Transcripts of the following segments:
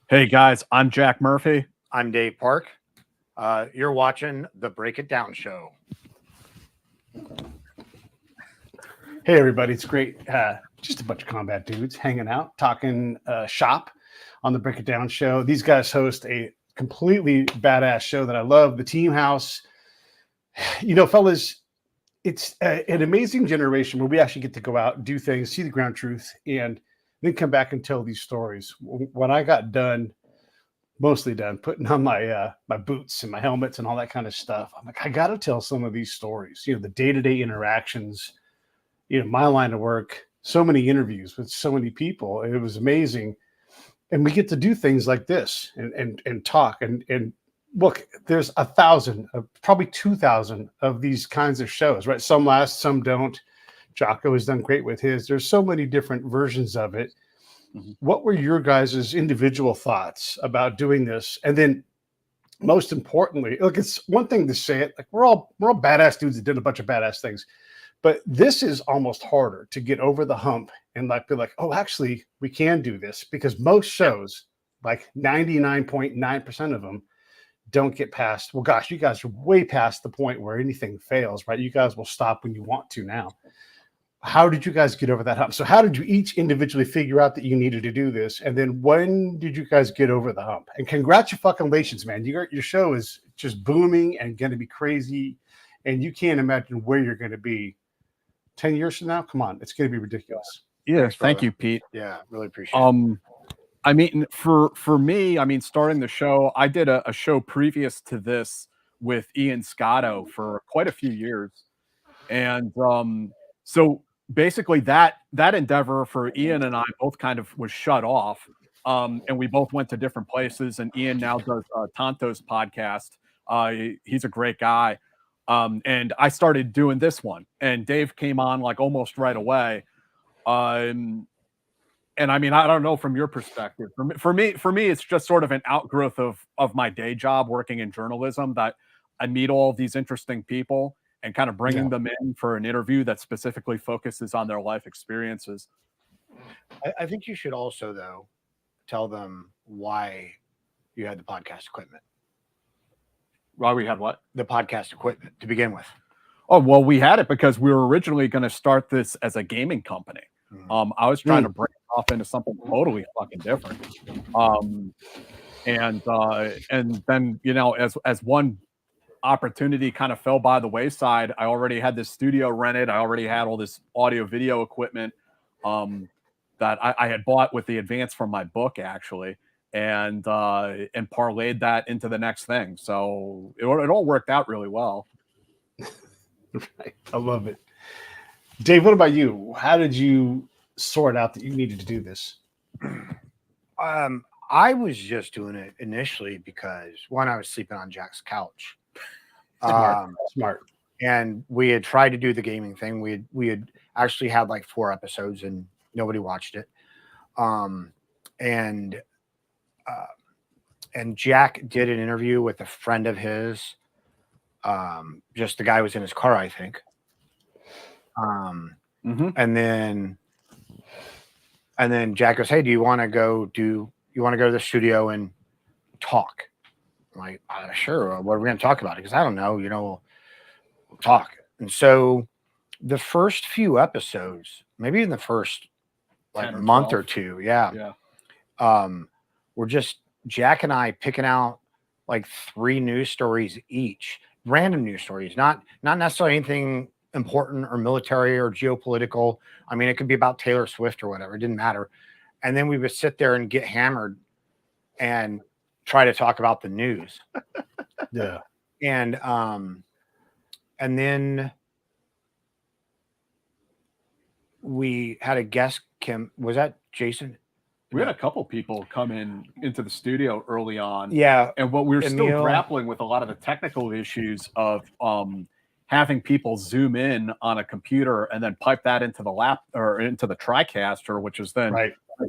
Hey guys, I'm Jack Murphy. I'm Dave Parke. You're watching the Break It Down Show. Hey everybody, it's great. Just a bunch of combat dudes hanging out, talking shop on the Break It Down Show. These guys host a completely badass show that I love, the Team House. You know, fellas, it's an amazing generation where we actually get to go out, do things, see the ground truth, and then come back and tell these stories. When I got done, mostly done, putting on my my boots and my helmets and all that kind of stuff, I'm like, I got to tell some of these stories. You know, the day-to-day interactions. You know, my line of work, so many interviews with so many people. It was amazing. And we get to do things like this and talk and look, there's 1,000, probably 2,000 of these kinds of shows, right? Some last, some don't. Jocko has done great with his. There's so many different versions of it. Mm-hmm. What were your guys' individual thoughts about doing this? And then most importantly, look, it's one thing to say it, like we're all badass dudes that did a bunch of badass things. But this is almost harder to get over the hump and like be like, oh, actually, we can do this, because most shows, like 99.9% of them, don't get past. Well, gosh, you guys are way past the point where anything fails, right? You guys will stop when you want to now. How did you guys get over that hump? So how did you each individually figure out that you needed to do this? And then when did you guys get over the hump? And congratulations, man. Your show is just booming and going to be crazy. And you can't imagine where you're going to be 10 years from now. Come on, it's going to be ridiculous. Yeah, thank you, Pete. Yeah, really appreciate it. I mean, for me, I mean, starting the show, I did a show previous to this with Ian Scotto for quite a few years. And so basically that endeavor for Ian and I both kind of was shut off. And we both went to different places, and Ian now does Tonto's podcast. He's a great guy. And I started doing this one, and Dave came on like almost right away. And I mean, I don't know from your perspective. For me, it's just sort of an outgrowth of my day job working in journalism, that I meet all of these interesting people and kind of bringing them in for an interview that specifically focuses on their life experiences. I think you should also, though, tell them why you had the podcast equipment. Why we had what? The podcast equipment to begin with. Oh, well, we had it because we were originally going to start this as a gaming company. I was trying to break off into something totally fucking different. And then, you know, as one opportunity kind of fell by the wayside, I already had this studio rented. I already had all this audio video equipment that I had bought with the advance from my book, actually, and parlayed that into the next thing. So it all worked out really well. Right. I love it. Dave, what about you? How did you sort out that you needed to do this? I was just doing it initially because, one, I was sleeping on Jack's couch. Smart. And we had tried to do the gaming thing. We had actually had like 4 episodes and nobody watched it. And Jack did an interview with a friend of his. Just the guy was in his car, I think. And then Jack goes, "Hey, do you want to go to the studio and talk?" I'm like, "Sure. What are we going to talk about?" Because I don't know, you know, we'll talk. And so the first few episodes, maybe in the first like month or two, we're just Jack and I picking out like 3 news stories each, random news stories, not necessarily anything important or military or geopolitical. I mean, it could be about Taylor Swift or whatever. It didn't matter. And then we would sit there and get hammered and try to talk about the news. Yeah. And then we had a guest, Kim. Was that Jason? We had a couple people come into the studio early on. Yeah. And what we were still grappling with a lot of the technical issues of having people zoom in on a computer and then pipe that into the or into the TriCaster, which is then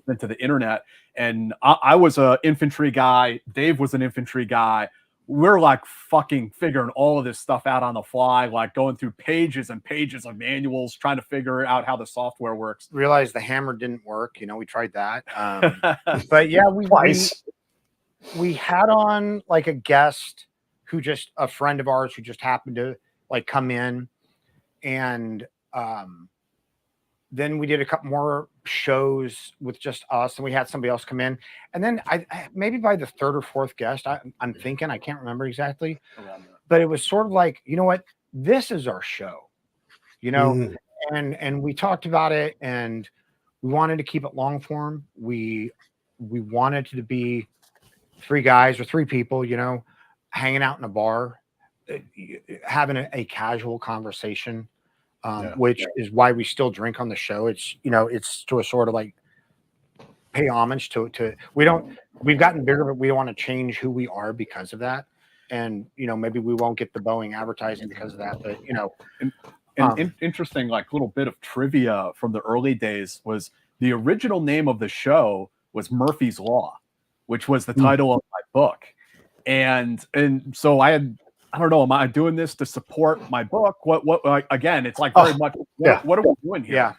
into the internet. And I was an infantry guy. Dave was an infantry guy. we're like fucking figuring all of this stuff out on the fly, like going through pages and pages of manuals, trying to figure out how the software works. Realized the hammer didn't work. You know, we tried that. But yeah, we had on like a guest who just a friend of ours who just happened to like come in, and then we did a couple more shows with just us, and we had somebody else come in. And then I maybe by the third or fourth guest, I'm thinking, I can't remember exactly, but it was sort of like, you know what, this is our show, you know, and we talked about it, and we wanted to keep it long form. We wanted to be three guys or three people, you know, hanging out in a bar, having a casual conversation. Which is why we still drink on the show. It's, you know, it's to a sort of like pay homage to we've gotten bigger, but we don't want to change who we are because of that. And, you know, maybe we won't get the Boeing advertising because of that, but you know, interesting, like little bit of trivia from the early days was the original name of the show was Murphy's Law, which was the title of my book. And so I don't know, am I doing this to support my book? What again, it's like very much, what are we doing here? Yeah.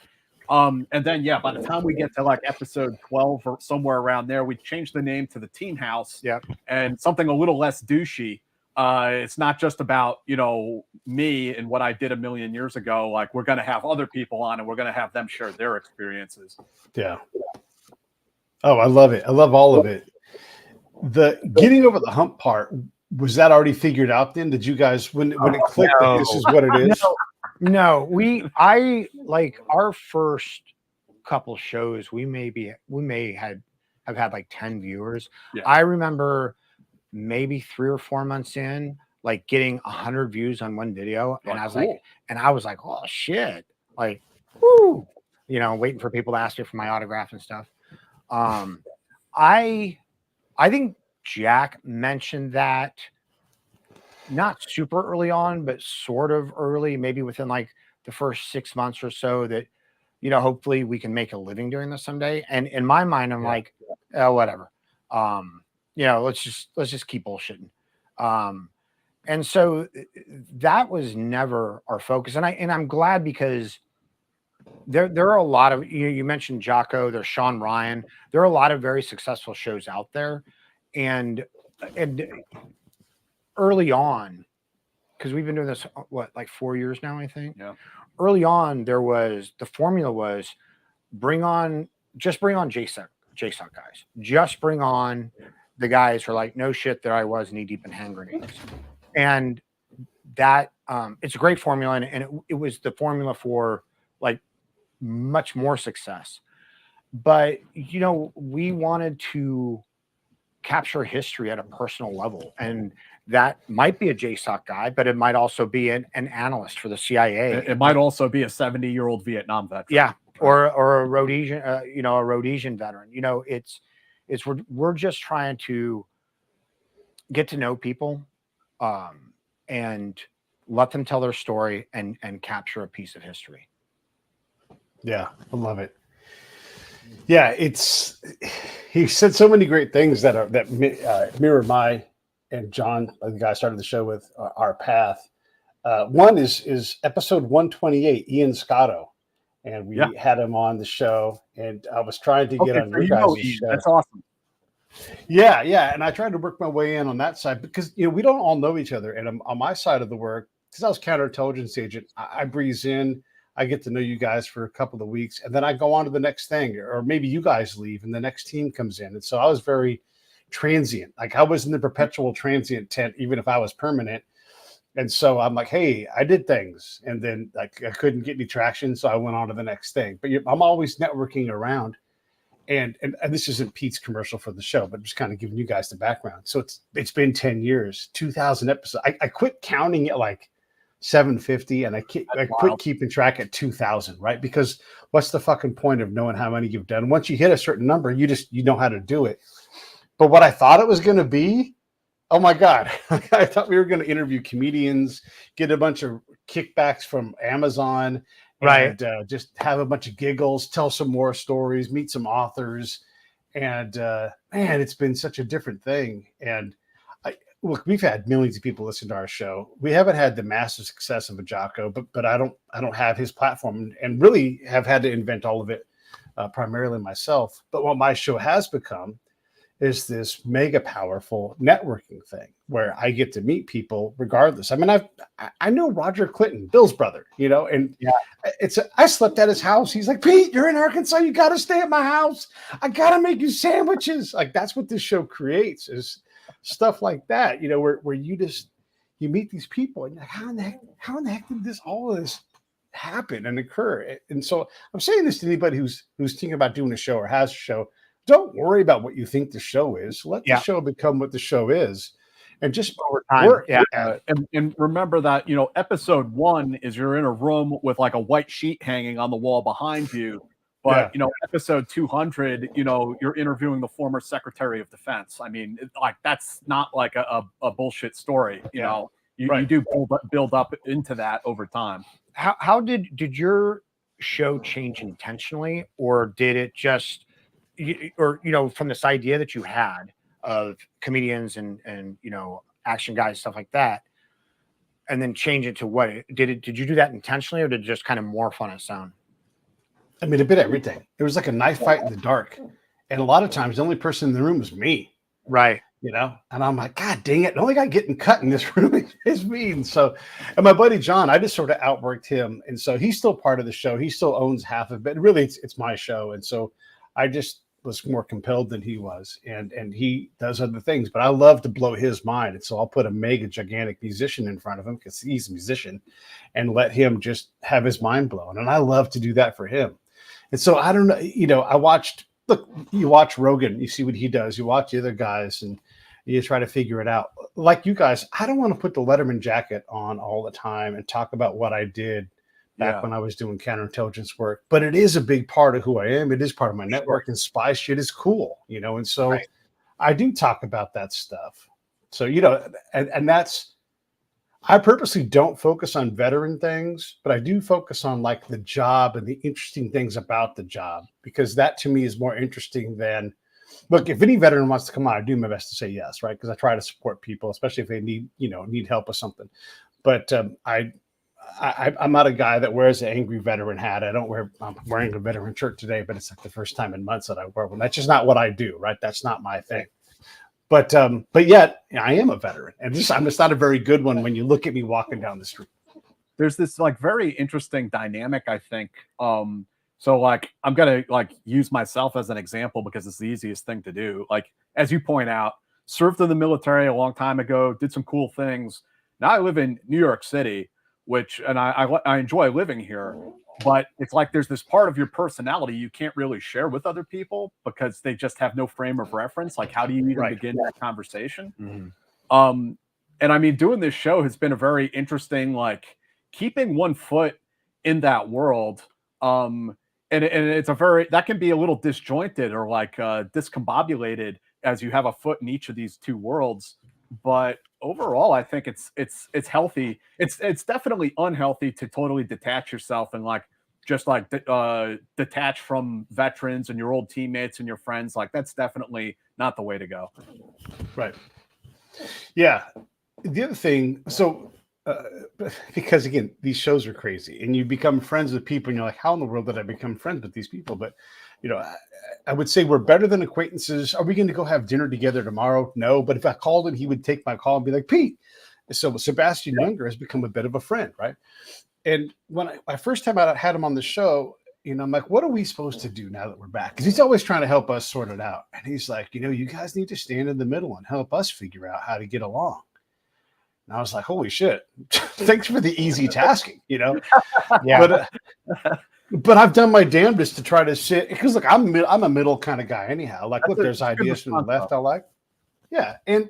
And then, by the time we get to like episode 12 or somewhere around there, we changed the name to the Teen House. Yeah. And something a little less douchey. It's not just about, you know, me and what I did a million years ago. Like, we're going to have other people on, and we're going to have them share their experiences. Yeah. Oh, I love it. I love all of it. The getting over the hump part, was that already figured out then? Did you guys, when it clicked, that this is what it is? No, I like our first couple shows, we may have had like 10 viewers. Yeah. I remember maybe 3 or 4 months in, like getting 100 views on one video. And I was like, oh shit. Like, whoo, you know, waiting for people to ask me for my autograph and stuff. I think Jack mentioned that not super early on, but sort of early, maybe within like the first 6 months or so, that, you know, hopefully we can make a living doing this someday. And in my mind, I'm like, oh, whatever. You know, let's just keep bullshitting. And so that was never our focus. And I'm glad, because there are a lot of, you mentioned Jocko, there's Sean Ryan. There are a lot of very successful shows out there. And early on, because we've been doing this, like 4 years now, I think. Yeah. Early on, the formula was just bring on JSOC guys. Just bring on the guys who are like, no shit, there I was knee deep in hand grenades. And that, it's a great formula. And it was the formula for like much more success. But, you know, we wanted to capture history at a personal level, and that might be a JSOC guy, but it might also be an analyst for the CIA. It might also be a 70-year-old Vietnam veteran. Yeah, or a Rhodesian, a Rhodesian veteran. You know, it's we're just trying to get to know people, and let them tell their story and capture a piece of history. Yeah, I love it. Yeah, he said so many great things that mirror my and John, the guy I started the show with, our path. One is episode 128, Ian Scotto, and we had him on the show, and I was trying to get on your guys' show. That's awesome. Yeah, and I tried to work my way in on that side, because, you know, we don't all know each other, and on my side of the work, because I was counterintelligence agent, I breeze in. I get to know you guys for a couple of weeks, and then I go on to the next thing, or maybe you guys leave and the next team comes in. And so I was very transient. Like, I was in the perpetual transient tent, even if I was permanent. And so I'm like, hey, I did things, and then like I couldn't get any traction, so I went on to the next thing. But I'm always networking around, and this isn't Pete's commercial for the show, but just kind of giving you guys the background. So it's been 10 years, 2,000 episodes. I quit counting at like 750, and I quit keeping track at 2,000, right? Because what's the fucking point of knowing how many you've done? Once you hit a certain number, you know how to do it. But what I thought it was going to be, oh my God, I thought we were going to interview comedians, get a bunch of kickbacks from Amazon, right? And just have a bunch of giggles, tell some more stories, meet some authors. And man, it's been such a different thing. And look, we've had millions of people listen to our show. We haven't had the massive success of a Jocko, but I don't have his platform, and really have had to invent all of it primarily myself. But what my show has become is this mega powerful networking thing where I get to meet people regardless. I mean, I know Roger Clinton, Bill's brother, and I slept at his house. He's like, Pete, you're in Arkansas. You got to stay at my house. I got to make you sandwiches. Like, that's what this show creates, is stuff like that, where you meet these people and you're like, how in the heck did all of this happen and occur? And so I'm saying this to anybody who's thinking about doing a show or has a show. Don't worry about what you think the show is. Let the show become what the show is, and just over time work. And remember that, episode 1 is you're in a room with like a white sheet hanging on the wall behind you. But, episode 200, you're interviewing the former Secretary of Defense. I mean, like, that's not like a bullshit story. You do build up into that over time. How did your show change intentionally, or did it just, or from this idea that you had of comedians and action guys, stuff like that, and then change it to what did you do that intentionally, or did it just kind of morph on its own? I mean, a bit of everything. It was like a knife fight in the dark, and a lot of times the only person in the room was me, right? And I'm like, God dang it, the only guy getting cut in this room is me. And my buddy John, I just sort of outworked him, and so he's still part of the show. He still owns half of it. Really, it's my show, and so I just was more compelled than he was, and he does other things, but I love to blow his mind. And so I'll put a mega gigantic musician in front of him, because he's a musician, and let him just have his mind blown. And I love to do that for him. And so I don't know, you watch Rogan, you see what he does, you watch the other guys, and you try to figure it out. Like you guys, I don't want to put the Letterman jacket on all the time and talk about what I did back when I was doing counterintelligence work, but it is a big part of who I am. It is part of my network, and spy shit is cool, and so I do talk about that stuff. So, and that's, I purposely don't focus on veteran things, but I do focus on like the job and the interesting things about the job, because that to me is more interesting than, look, if any veteran wants to come on, I do my best to say yes, right? Because I try to support people, especially if they need help with something. But I'm not a guy that wears an angry veteran hat. I'm wearing a veteran shirt today, but it's like the first time in months that I wear one. That's just not what I do, right? That's not my thing. But yet I am a veteran, and I'm just not a very good one when you look at me walking down the street. There's this like very interesting dynamic, I think. So like, I'm going to like use myself as an example because it's the easiest thing to do. Like, as you point out, served in the military a long time ago, did some cool things. Now I live in New York City, and I enjoy living here, but it's like there's this part of your personality you can't really share with other people because they just have no frame of reference. Like, how do you even begin that conversation? Mm-hmm. And I mean, doing this show has been a very interesting, like, keeping one foot in that world. And it's that can be a little disjointed or like discombobulated as you have a foot in each of these two worlds. But overall, I think it's healthy. It's definitely unhealthy to totally detach yourself and like just like detach from veterans and your old teammates and your friends. Like, that's definitely not the way to go. Right. Yeah. The other thing, so because again, these shows are crazy, and you become friends with people, and you're like, how in the world did I become friends with these people? But I would say we're better than acquaintances. Are we going to go have dinner together tomorrow? No. But if I called him, he would take my call and be like, Pete. So Sebastian Younger has become a bit of a friend, right? And when I first time I had him on the show, I'm like, what are we supposed to do now that we're back? Because he's always trying to help us sort it out. And he's like, you guys need to stand in the middle and help us figure out how to get along. And I was like, holy shit, thanks for the easy tasking, Yeah. But I've done my damnedest to try to sit, because look, I'm a middle kind of guy anyhow. Like, look, there's ideas from the left I like. Yeah. And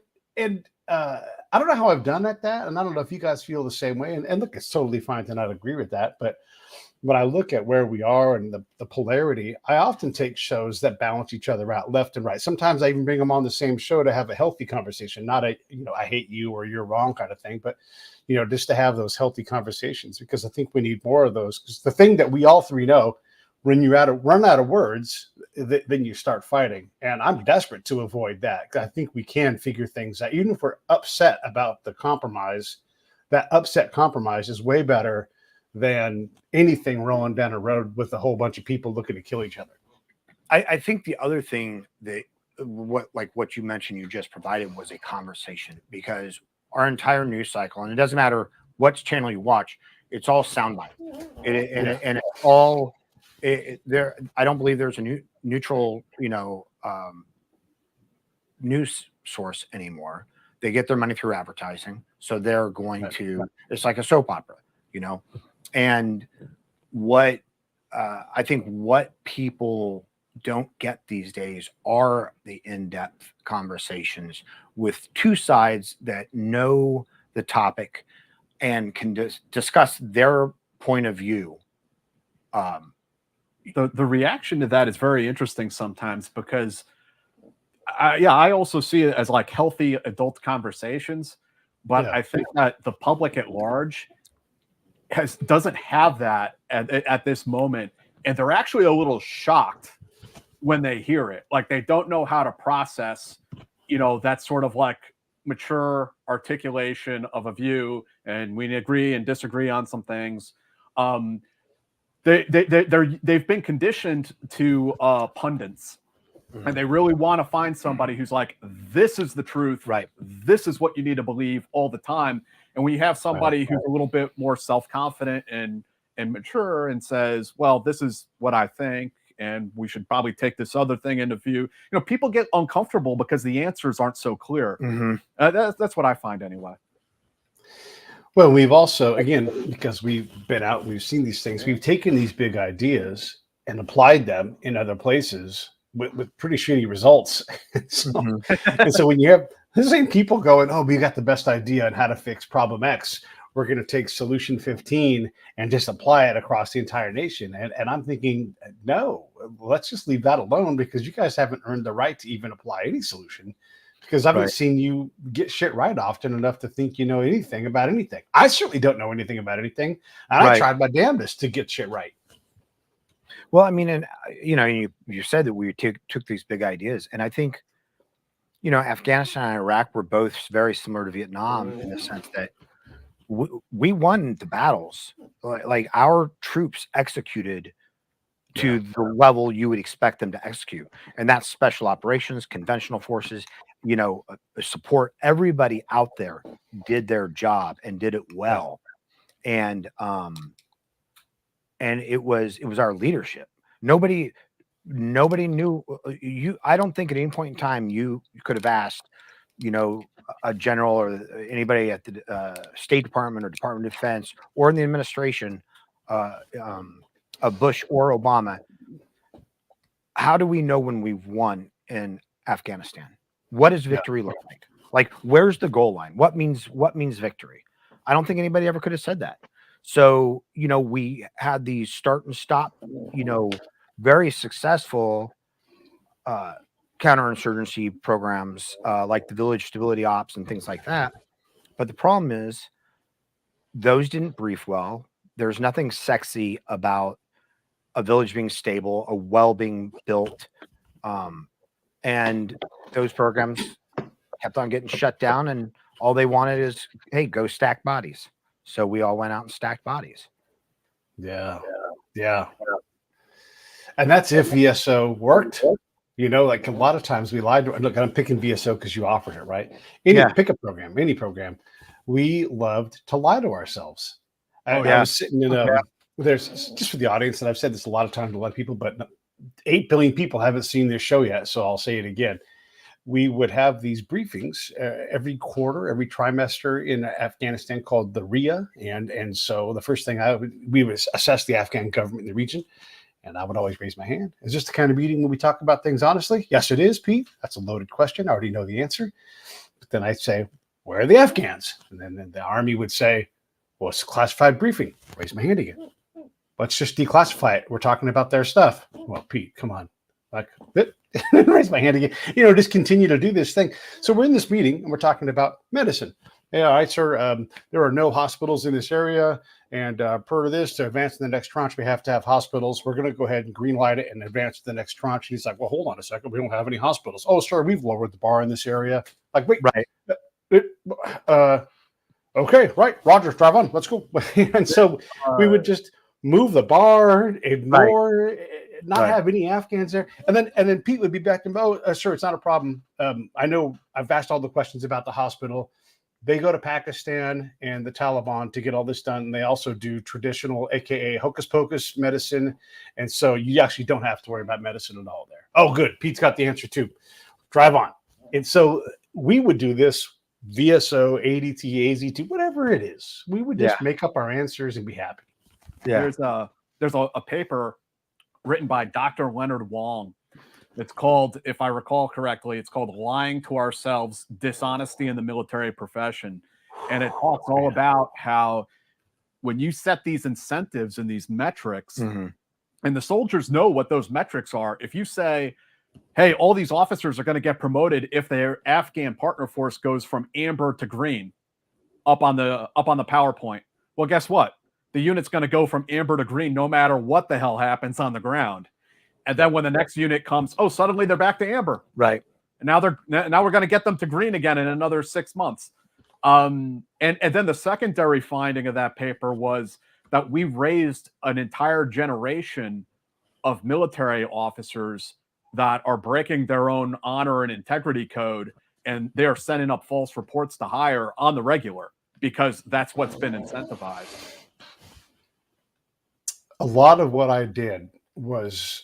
I don't know how I've done that, and I don't know if you guys feel the same way. And look, it's totally fine to not agree with that. But when I look at where we are and the polarity, I often take shows that balance each other out left and right. Sometimes I even bring them on the same show to have a healthy conversation, not I hate you or you're wrong kind of thing, but just to have those healthy conversations, because I think we need more of those. Because the thing that we all three know, when you run out of words, then you start fighting. And I'm desperate to avoid that. I think we can figure things out. Even if we're upset about the compromise, that upset compromise is way better than anything rolling down a road with a whole bunch of people looking to kill each other. I think the other thing that what you mentioned you just provided was a conversation, because our entire news cycle, and it doesn't matter what channel you watch, it's all soundbite. And it's all there. I don't believe there's a neutral, news source anymore. They get their money through advertising, so they're going to. It's like a soap opera, And what I think what people don't get these days are the in-depth conversations with two sides that know the topic and can discuss their point of view. The reaction to that is very interesting sometimes, because I also see it as like healthy adult conversations, but I think that the public at large doesn't have that at this moment, and they're actually a little shocked when they hear it. Like, they don't know how to process, that sort of like mature articulation of a view, and we agree and disagree on some things. They've been conditioned to pundits, and they really want to find somebody who's like, this is the truth, right? This is what you need to believe all the time. And when you have somebody who's a little bit more self-confident and mature and says, well, this is what I think, and we should probably take this other thing into view, people get uncomfortable because the answers aren't so clear. That's what I find anyway. Well, we've also, again, because we've been out and we've seen these things, we've taken these big ideas and applied them in other places with pretty shitty results. And so when you have the same people going, oh, we got the best idea on how to fix problem X, we're going to take solution 15 and just apply it across the entire nation. And I'm thinking, no, let's just leave that alone, because you guys haven't earned the right to even apply any solution, because I haven't seen you get shit right often enough to think you know anything about anything. I certainly don't know anything about anything. And I tried my damnedest to get shit right. Well, I mean, and you said that we took these big ideas, and I think, Afghanistan and Iraq were both very similar to Vietnam in the sense that we won the battles. Like, our troops executed to the level you would expect them to execute, and that's special operations, conventional forces, support. Everybody out there did their job and did it well, and it was our leadership. Nobody knew you. I don't think at any point in time you could have asked, a general or anybody at the State Department or Department of Defense or in the administration of Bush or Obama, how do we know when we've won in Afghanistan? What does victory look like? Like, where's the goal line? What means victory? I don't think anybody ever could have said that. So, we had these start and stop, very successful counterinsurgency programs like the Village Stability Ops and things like that. But the problem is those didn't brief well. There's nothing sexy about a village being stable, a well being built. And those programs kept on getting shut down, and all they wanted is, hey, go stack bodies. So we all went out and stacked bodies. Yeah. And that's if VSO worked. Like a lot of times we lied. Look, I'm picking VSO because you offered it, right? Pick a program, any program. We loved to lie to ourselves. I was sitting in there's, just for the audience, and I've said this a lot of times to a lot of people, but 8 billion people haven't seen this show yet, so I'll say it again. We would have these briefings every quarter, every trimester in Afghanistan called the RIA. And so the first thing we would assess the Afghan government in the region. And I would always raise my hand. Is this the kind of meeting where we talk about things honestly? Yes, it is, Pete. That's a loaded question. I already know the answer. But then I'd say, where are the Afghans? And then the Army would say, well, it's a classified briefing. Raise my hand again. Let's just declassify it. We're talking about their stuff. Well, Pete, come on. Like, raise my hand again. Just continue to do this thing. So we're in this meeting and we're talking about medicine. Yeah, all right, sir. There are no hospitals in this area. And per this, to advance to the next tranche, we have to have hospitals. We're going to go ahead and green light it and advance to the next tranche. And he's like, well, hold on a second. We don't have any hospitals. Oh, sir, we've lowered the bar in this area. Like, wait. Right. Okay, right. Rogers, drive on. Let's go. And so we would just move the bar, ignore, not have any Afghans there. And then Pete would be back and, sir, it's not a problem. I know I've asked all the questions about the hospital. They go to Pakistan and the Taliban to get all this done. And they also do traditional, AKA hocus pocus medicine. And so you actually don't have to worry about medicine at all there. Oh, good. Pete's got the answer too. Drive on. And so we would do this VSO, ADT, AZT, whatever it is. We would just make up our answers and be happy. Yeah. There's a paper written by Dr. Leonard Wong. It's called, if I recall correctly, it's called Lying to Ourselves, Dishonesty in the Military Profession. And it talks all about how when you set these incentives and these metrics, and the soldiers know what those metrics are, if you say, hey, all these officers are going to get promoted if their Afghan partner force goes from amber to green up on the PowerPoint. Well, guess what? The unit's going to go from amber to green no matter what the hell happens on the ground. And then when the next unit comes, suddenly they're back to amber. Right. And now we're going to get them to green again in another 6 months. And then the secondary finding of that paper was that we raised an entire generation of military officers that are breaking their own honor and integrity code, and they're sending up false reports to hire on the regular because that's what's been incentivized. A lot of what I did was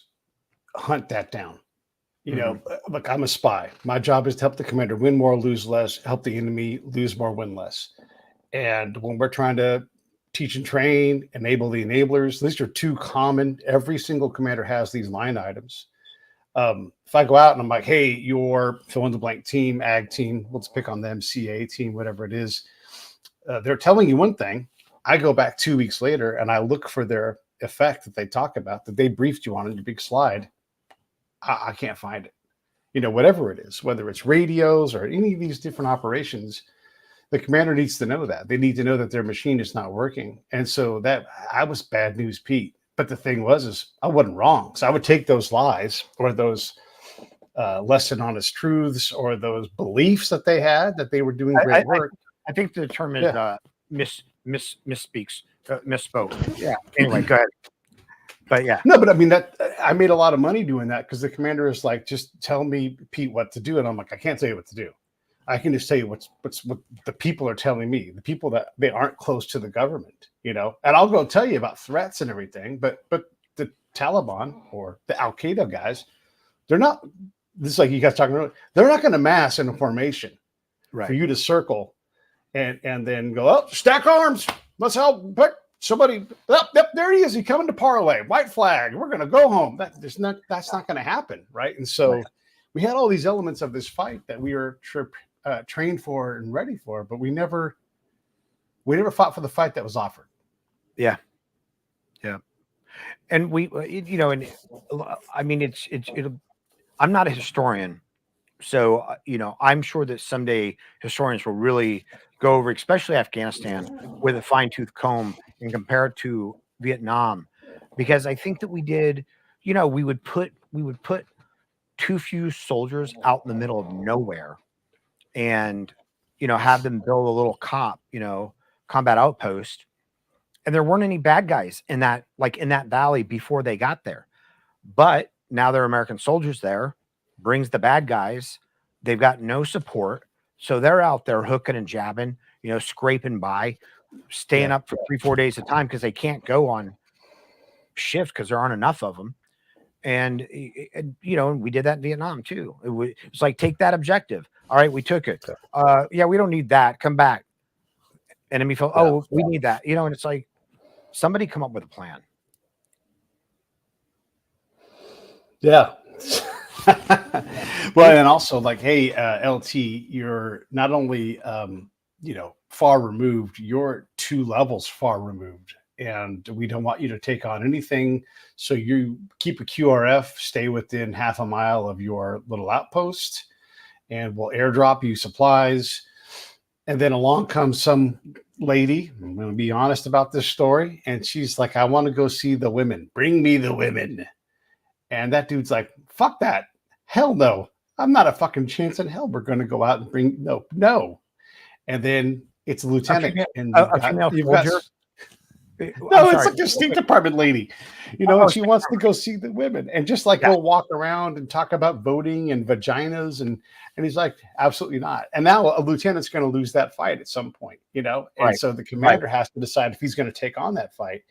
hunt that down. You know, look, I'm a spy. My job is to help the commander win more, lose less, help the enemy lose more, win less. And when we're trying to teach and train, enable the enablers, these are two common, every single commander has these line items. If I go out and I'm like, hey, your fill in the blank team, ag team, let's pick on them, CA team, whatever it is, they're telling you one thing. I go back 2 weeks later and I look for their effect that they talk about, that they briefed you on in your big slide. I can't find it. You know, whatever it is, whether it's radios or any of these different operations, the commander needs to know that. They need to know that their machine is not working. And so that I was bad news, Pete. But the thing was I wasn't wrong. So I would take those lies or those less than honest truths or those beliefs that they had that they were doing great work. I think the term is misspoke. Yeah. Anyway, go ahead. But yeah. No, but I mean that I made a lot of money doing that because the commander is like, just tell me, Pete, what to do. And I'm like, I can't tell you what to do. I can just tell you what the people are telling me, the people that they aren't close to the government, you know, and I'll go tell you about threats and everything. But the Taliban or the Al Qaeda guys, they're not, this is like you guys talking about, they're not going to mass in a formation for you to circle and then go, stack arms. Let's help pick somebody. Yep, there he is. He's coming to parlay. White flag. We're going to go home. That's not going to happen. Right. And so we had all these elements of this fight that we were trained for and ready for, but we never fought for the fight that was offered. Yeah. Yeah. And we, you know, and I mean, I'm not a historian. So, you know, I'm sure that someday historians will really go over, especially Afghanistan, with a fine tooth comb and compare it to Vietnam, because I think that we did, you know, we would put too few soldiers out in the middle of nowhere and, you know, have them build a little combat outpost. And there weren't any bad guys in that valley before they got there. But now there are American soldiers there, brings the bad guys. They've got no support. So they're out there hooking and jabbing, you know, scraping by, staying up for 3-4 days at a time because they can't go on shift because there aren't enough of them. And you know, we did that in Vietnam too. It's like, take that objective. All right, we took it. Yeah, we don't need that. Come back. Enemy felt, we need that. You know, and it's like, somebody come up with a plan. Yeah. Well, and also like, hey, LT, you're not only, you know, far removed, you're 2 levels far removed. And we don't want you to take on anything. So you keep a QRF, stay within half a mile of your little outpost, and we'll airdrop you supplies. And then along comes some lady. I'm going to be honest about this story. And she's like, I want to go see the women. Bring me the women. And that dude's like, fuck that. Hell no. I'm not a fucking chance in hell we're going to go out and bring, no. And then it's a lieutenant. And female you've soldier? got, I'm no, it's sorry. like the State Department lady, and she wants to go see the women and just like go walk around and talk about voting and vaginas. And he's like, absolutely not. And now a lieutenant's going to lose that fight at some point, And Right. so the commander has to decide if he's going to take on that fight.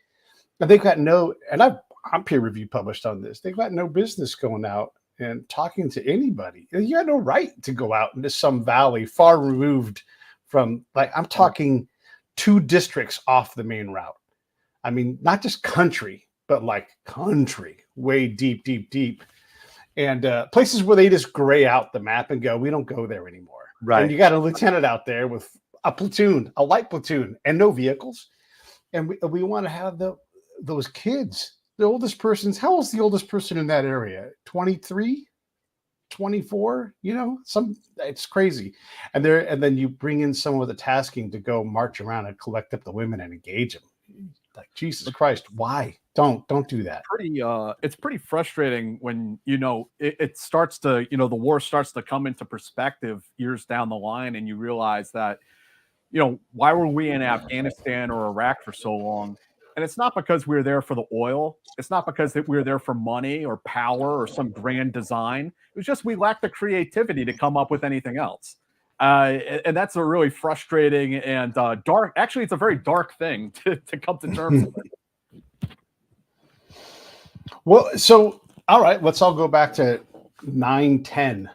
And they've got I'm peer review published on this. They've got no business going out and talking to anybody. You had no right to go out into some valley far removed from, like, I'm talking 2 districts off the main route. I mean, not just country, but like country, way deep, deep, deep. And places where they just gray out the map and go, we don't go there anymore. Right. And you got a lieutenant out there with a platoon, a light platoon, and no vehicles. And we want to have those kids. The oldest person's, how old's the oldest person in that area? 23? 24? It's crazy. And then you bring in someone with a tasking to go march around and collect up the women and engage them. Like, Jesus Christ, why? Don't do that. It's pretty frustrating when it starts to, the war starts to come into perspective years down the line, and you realize that, why were we in Afghanistan or Iraq for so long? And it's not because we were there for the oil. It's not because we were there for money or power or some grand design. It was just we lacked the creativity to come up with anything else. And that's a really frustrating and dark. Actually, it's a very dark thing to come to terms with. Well, so all right, let's all go back to 9/10,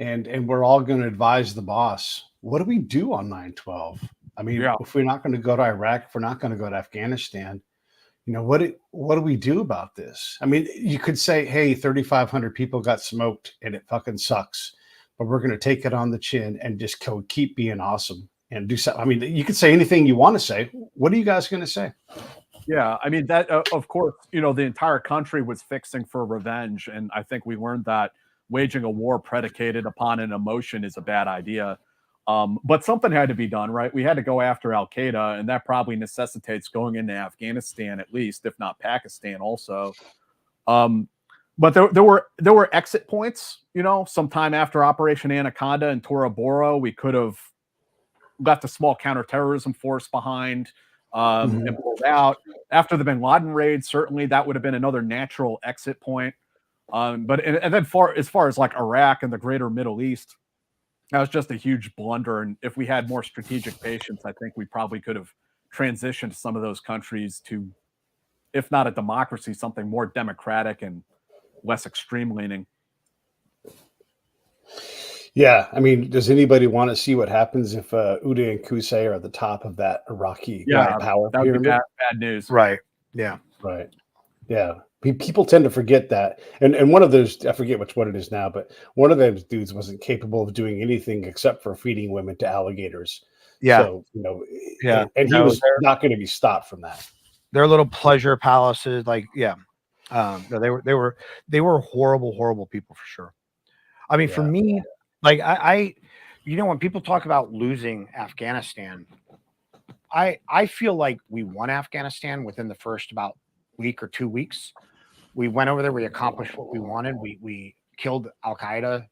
and we're all going to advise the boss. What do we do on 9/12? I mean, if we're not going to go to Iraq, if we're not going to go to Afghanistan, what do we do about this? I mean, you could say, hey, 3,500 people got smoked and it fucking sucks, but we're going to take it on the chin and just keep being awesome and do something. I mean, you could say anything you want to say. What are you guys going to say? Yeah, I mean, that, of course, the entire country was fixing for revenge. And I think we learned that waging a war predicated upon an emotion is a bad idea. But something had to be done, right? We had to go after Al-Qaeda, and that probably necessitates going into Afghanistan at least, if not Pakistan also. But there were exit points, sometime after Operation Anaconda and Tora Bora. We could have left a small counterterrorism force behind and pulled out. After the Bin Laden raid, certainly that would have been another natural exit point. But then as far as like Iraq and the greater Middle East, that was just a huge blunder. And if we had more strategic patience, I think we probably could have transitioned some of those countries to, if not a democracy, something more democratic and less extreme leaning. Yeah, I mean, does anybody want to see what happens if Uday and Qusay are at the top of that Iraqi power that would pyramid? be bad news. Right. Yeah. Right. Yeah. People tend to forget that. And one of those, I forget which one it is now, but one of those dudes wasn't capable of doing anything except for feeding women to alligators. Yeah. So, and he was not going to be stopped from that. Their little pleasure palaces, like, yeah. No, they were horrible, horrible people for sure. I mean, for me, like I when people talk about losing Afghanistan, I feel like we won Afghanistan within the first about week or 2 weeks. We went over there, we accomplished what we wanted. We killed Al-Qaeda,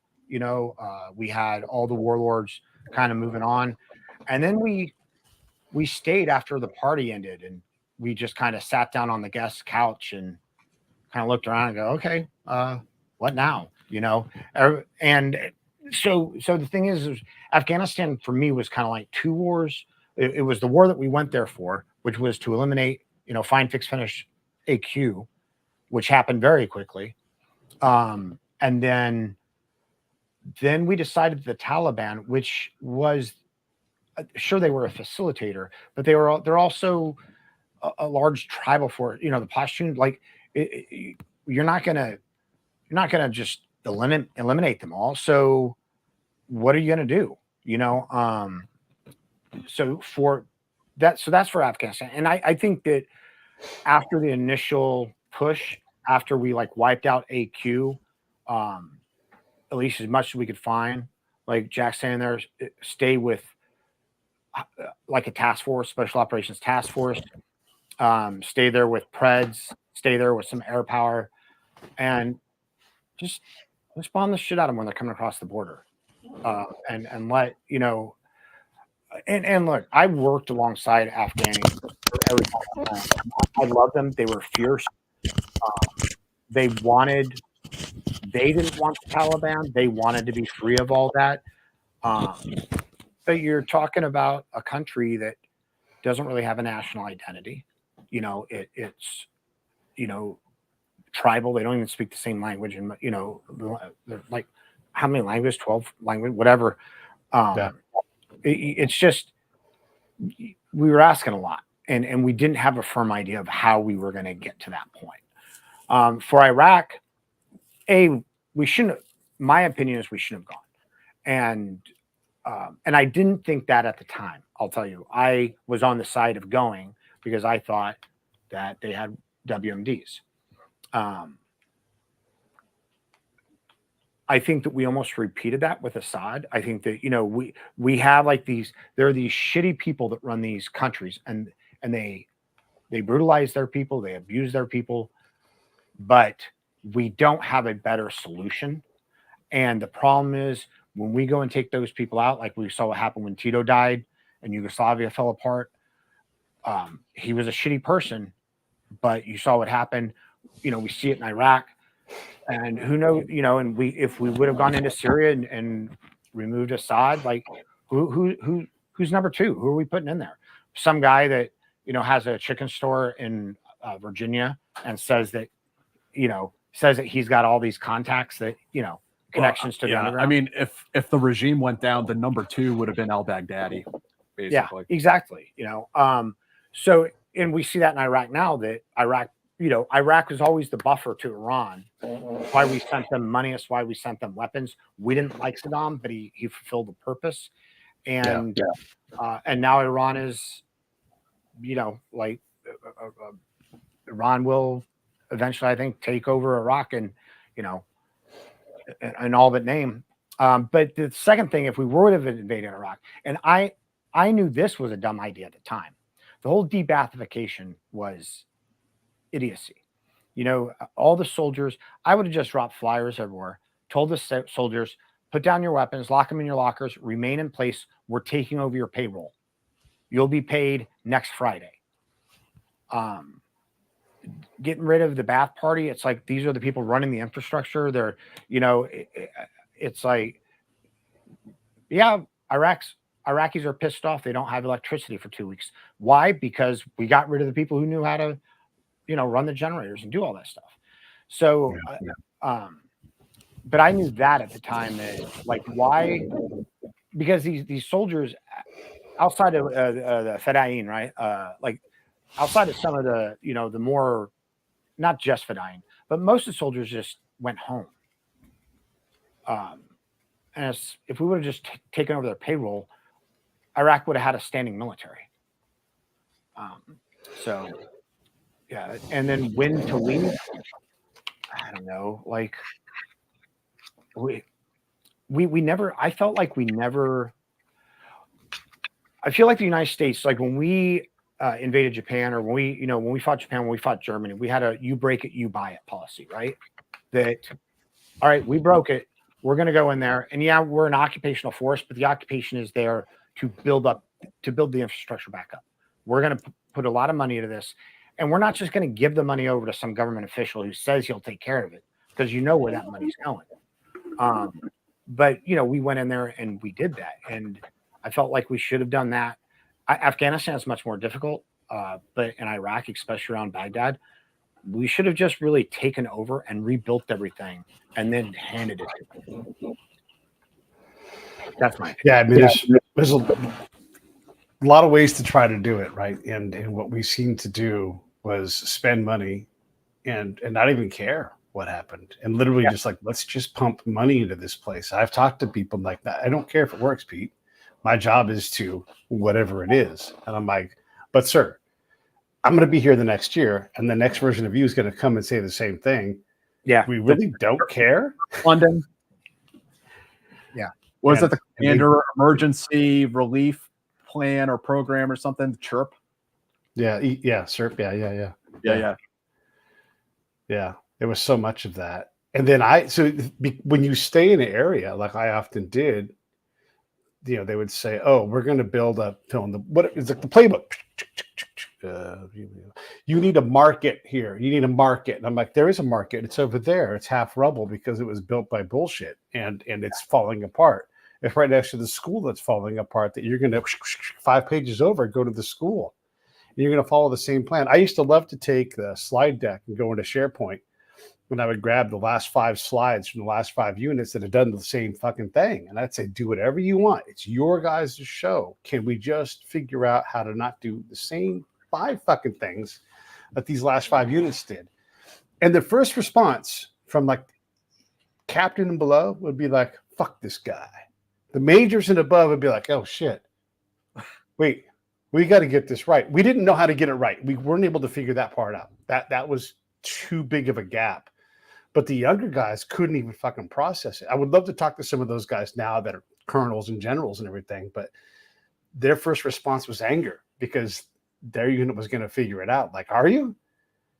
we had all the warlords kind of moving on. And then we stayed after the party ended, and we just kind of sat down on the guest couch and kind of looked around and go, okay, what now? And so the thing is Afghanistan for me was kind of like 2 wars. It was the war that we went there for, which was to eliminate, find, fix, finish AQ, which happened very quickly. And then we decided the Taliban, which was sure they were a facilitator, but they're also a large tribal force. The Pashtun, like you're not gonna just eliminate them all. So what are you gonna do? So that's for Afghanistan. And I think that after the initial push, after we like wiped out AQ, at least as much as we could find, like Jack saying there, stay with like a task force, special operations task force, stay there with Preds, stay there with some air power, and just let's bomb the shit out of them when they're coming across the border. And let, you know, and look, I worked alongside Afghani for every time. I love them. They were fierce. They didn't want the Taliban. They wanted to be free of all that. But you're talking about a country that doesn't really have a national identity. You know, it's, you know, tribal. They don't even speak the same language. And, you know, they're like, how many languages? 12 language, whatever. It's just, we were asking a lot, and we didn't have a firm idea of how we were going to get to that point. For Iraq, we shouldn't, my opinion is we shouldn't have gone. And I didn't think that at the time. I'll tell you, I was on the side of going because I thought that they had WMDs. I think that we almost repeated that with Assad. I think that, you know, we have like there are these shitty people that run these countries, and they brutalize their people, they abuse their people, but we don't have a better solution. And the problem is when we go and take those people out, like we saw what happened when Tito died and Yugoslavia fell apart. He was a shitty person, but you saw what happened. You know, we see it in Iraq. And who knows, you know, and if we would have gone into Syria and removed Assad, like who's number two? Who are we putting in there? Some guy that, you know, has a chicken store in Virginia and says that he's got all these contacts that, you know, connections to the underground. I mean, if the regime went down, the number two would have been al-Baghdadi, basically. Yeah, exactly. You know, so, and we see that in Iraq now, that Iraq was always the buffer to Iran. That's why we sent them money. That's why we sent them weapons. We didn't like Saddam, but he fulfilled the purpose. And and now Iran is, you know, like Iran will eventually, I think, take over Iraq and, you know, and all but name. But the second thing, if we would have invaded Iraq, and I knew this was a dumb idea at the time. The whole de-Baathification was idiocy. You know, all the soldiers, I would have just dropped flyers everywhere, told the soldiers, put down your weapons, lock them in your lockers, remain in place. We're taking over your payroll. You'll be paid next Friday. Getting rid of the Ba'ath Party, it's like these are the people running the infrastructure. They're, you know, it's like, yeah, Iraqis are pissed off. They don't have electricity for 2 weeks. Why? Because we got rid of the people who knew how to, you know, run the generators and do all that stuff. So, but I knew that at the time, that like, why? Because these soldiers outside of the Fedayeen, right? Like outside of some of the, you know, the more, not just Fedayeen, but most of the soldiers just went home. And if we would have just taken over their payroll, Iraq would have had a standing military. So, yeah. And then when to leave, I don't know. Like we never, I felt like we never, I feel like the United States, like when we invaded Japan, or when we fought Japan, when we fought Germany, we had a you break it, you buy it policy, right? That, all right, we broke it. We're going to go in there. And yeah, we're an occupational force, but the occupation is there to build the infrastructure back up. We're going to put a lot of money into this. And we're not just going to give the money over to some government official who says he'll take care of it, because you know where that money's going. But, you know, we went in there and we did that. And I felt like we should have done that. Afghanistan is much more difficult, but in Iraq, especially around Baghdad, we should have just really taken over and rebuilt everything and then handed it to them. That's my opinion. Yeah, I mean, there's a lot of ways to try to do it, right? And what we seemed to do was spend money and not even care what happened, and literally just like, let's just pump money into this place. I've talked to people like that. I don't care if it works, Pete. My job is to whatever it is. And I'm like, but sir, I'm going to be here the next year, and the next version of you is going to come and say the same thing. Yeah. We really don't care. London. Yeah. Was it the Commander Emergency Relief plan or program or something. Chirp. Yeah, SERP. Yeah. There was so much of that. And then when you stay in an area, like I often did, they would say, "Oh, we're going to build a film. What is like the playbook? You need a market here. You need a market." And I'm like, "There is a market. It's over there. It's half rubble because it was built by bullshit, and it's falling apart. It's right next to the school that's falling apart. That you're going to 5 pages over, go to the school, and you're going to follow the same plan." I used to love to take the slide deck and go into SharePoint. When I would grab the last 5 slides from the last 5 units that had done the same fucking thing. And I'd say, do whatever you want. It's your guys' show. Can we just figure out how to not do the same 5 fucking things that these last 5 units did? And the first response from like captain and below would be like, fuck this guy. The majors and above would be like, oh shit. Wait, we got to get this right. We didn't know how to get it right. We weren't able to figure that part out. That was too big of a gap. But the younger guys couldn't even fucking process it. I would love to talk to some of those guys now that are colonels and generals and everything, but their first response was anger because their unit was going to figure it out. Like, are you?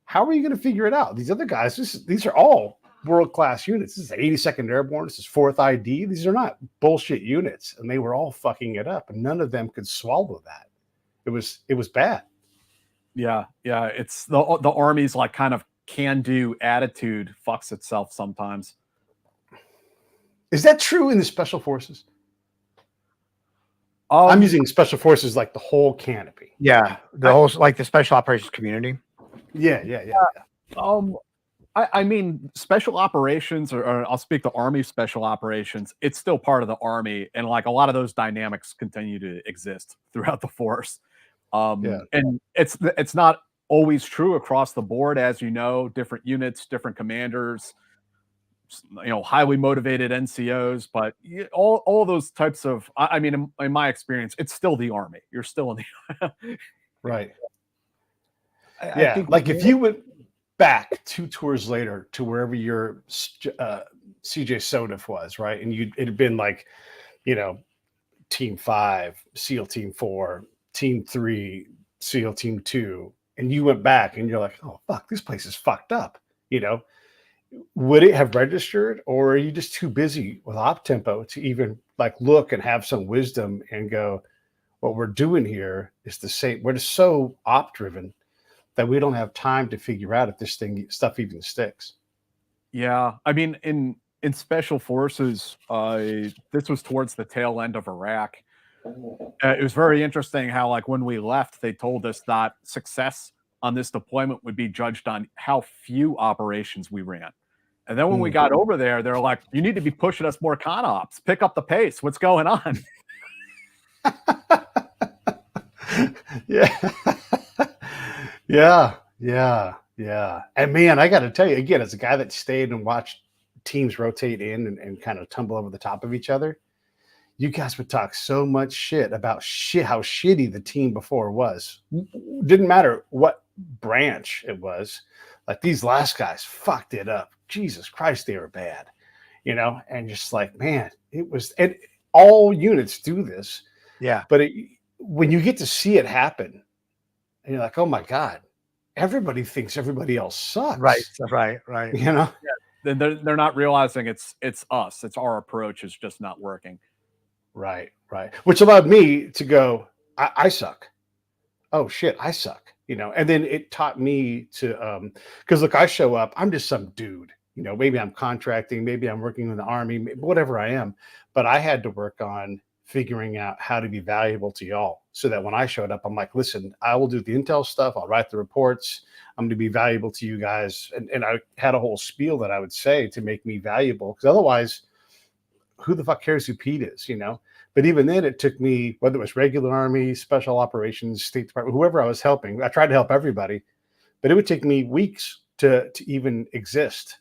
How are you going to figure it out? These other guys, these are all world-class units. This is 82nd Airborne. This is 4th ID. These are not bullshit units. And they were all fucking it up. And none of them could swallow that. It was bad. Yeah. It's the Army's like kind of can-do attitude fucks itself sometimes. Is that true in the Special Forces? I'm using Special Forces like the whole canopy. Yeah, the whole like the Special Operations community. Yeah. I mean, special operations, or I'll speak to Army special operations. It's still part of the Army, and like a lot of those dynamics continue to exist throughout the force. And it's not always true across the board, as you know, different units, different commanders, highly motivated NCOs, but all those types of, I mean, in my experience, it's still the Army. You're still in the right. I think like if you went back 2 tours later to wherever your CJ Sodif was, right, and it had been like, Team 5, SEAL Team 4, Team 3, SEAL Team 2. And you went back and you're like, oh, fuck, this place is fucked up. Would it have registered, or are you just too busy with op tempo to even like look and have some wisdom and go, what we're doing here is the same. We're just so op driven that we don't have time to figure out if this stuff even sticks. Yeah. I mean, in Special Forces, this was towards the tail end of Iraq. It was very interesting how, like, when we left, they told us that success on this deployment would be judged on how few operations we ran. And then when we got over there, they're like, you need to be pushing us more con ops. Pick up the pace. What's going on? Yeah. And man, I got to tell you, again, as a guy that stayed and watched teams rotate in and kind of tumble over the top of each other, you guys would talk so much shit about how shitty the team before was. Didn't matter what branch it was. Like, these last guys fucked it up. Jesus Christ, they were bad, and just like, man, it was, and all units do this. Yeah. But when you get to see it happen, and you're like, oh my God, everybody thinks everybody else sucks. Right. Yeah. They're not realizing it's us. It's our approach is just not working. Right. Which allowed me to go, I suck. Oh shit, I suck. And then it taught me to, because look, I show up, I'm just some dude. Maybe I'm contracting, maybe I'm working in the Army, whatever I am. But I had to work on figuring out how to be valuable to y'all, so that when I showed up, I'm like, listen, I will do the intel stuff. I'll write the reports. I'm going to be valuable to you guys. And I had a whole spiel that I would say to make me valuable, because otherwise, who the fuck cares who Pete is, But even then, it took me, whether it was regular Army, Special Operations, State Department, whoever I was helping, I tried to help everybody, but it would take me weeks to even exist,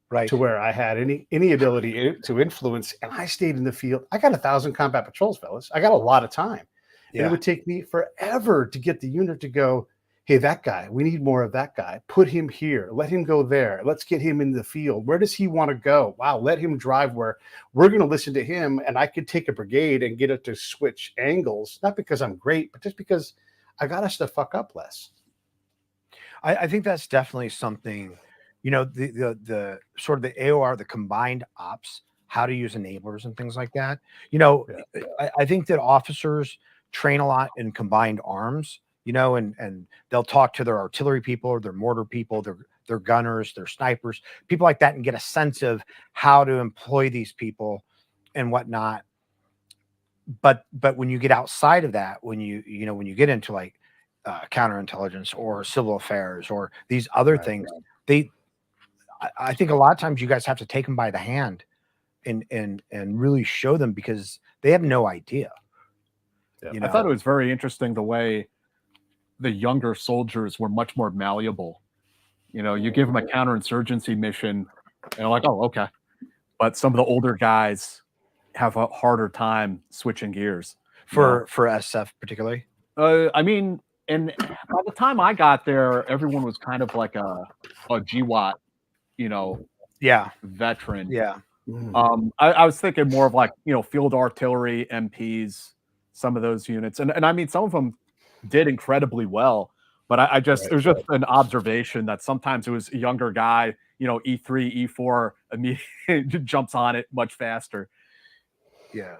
right, to where I had any ability to influence. And I stayed in the field. I got 1,000 combat patrols, fellas. I got a lot of time. Yeah. And it would take me forever to get the unit to go, hey, that guy, we need more of that guy. Put him here. Let him go there. Let's get him in the field. Where does he want to go? Wow, let him drive where we're going to listen to him. And I could take a brigade and get it to switch angles, not because I'm great, but just because I got us to fuck up less. I think that's definitely something, the sort of the AOR, the combined ops, how to use enablers and things like that. I think that officers train a lot in combined arms, and they'll talk to their artillery people or their mortar people, their gunners, their snipers, people like that, and get a sense of how to employ these people and whatnot. But when you get outside of that, when you get into like counterintelligence or civil affairs or these other things, I think a lot of times you guys have to take them by the hand and really show them, because they have no idea. Yeah. I thought it was very interesting the way the younger soldiers were much more malleable. You give them a counterinsurgency mission and they're like, oh, okay. But some of the older guys have a harder time switching gears. For SF particularly? I mean, and by the time I got there, everyone was kind of like a GWAT, veteran. Yeah. I was thinking more of like, field artillery, MPs, some of those units. And I mean, some of them did incredibly well, but it was just an observation that sometimes it was a younger guy, E3, E4 immediately jumps on it much faster. Yeah.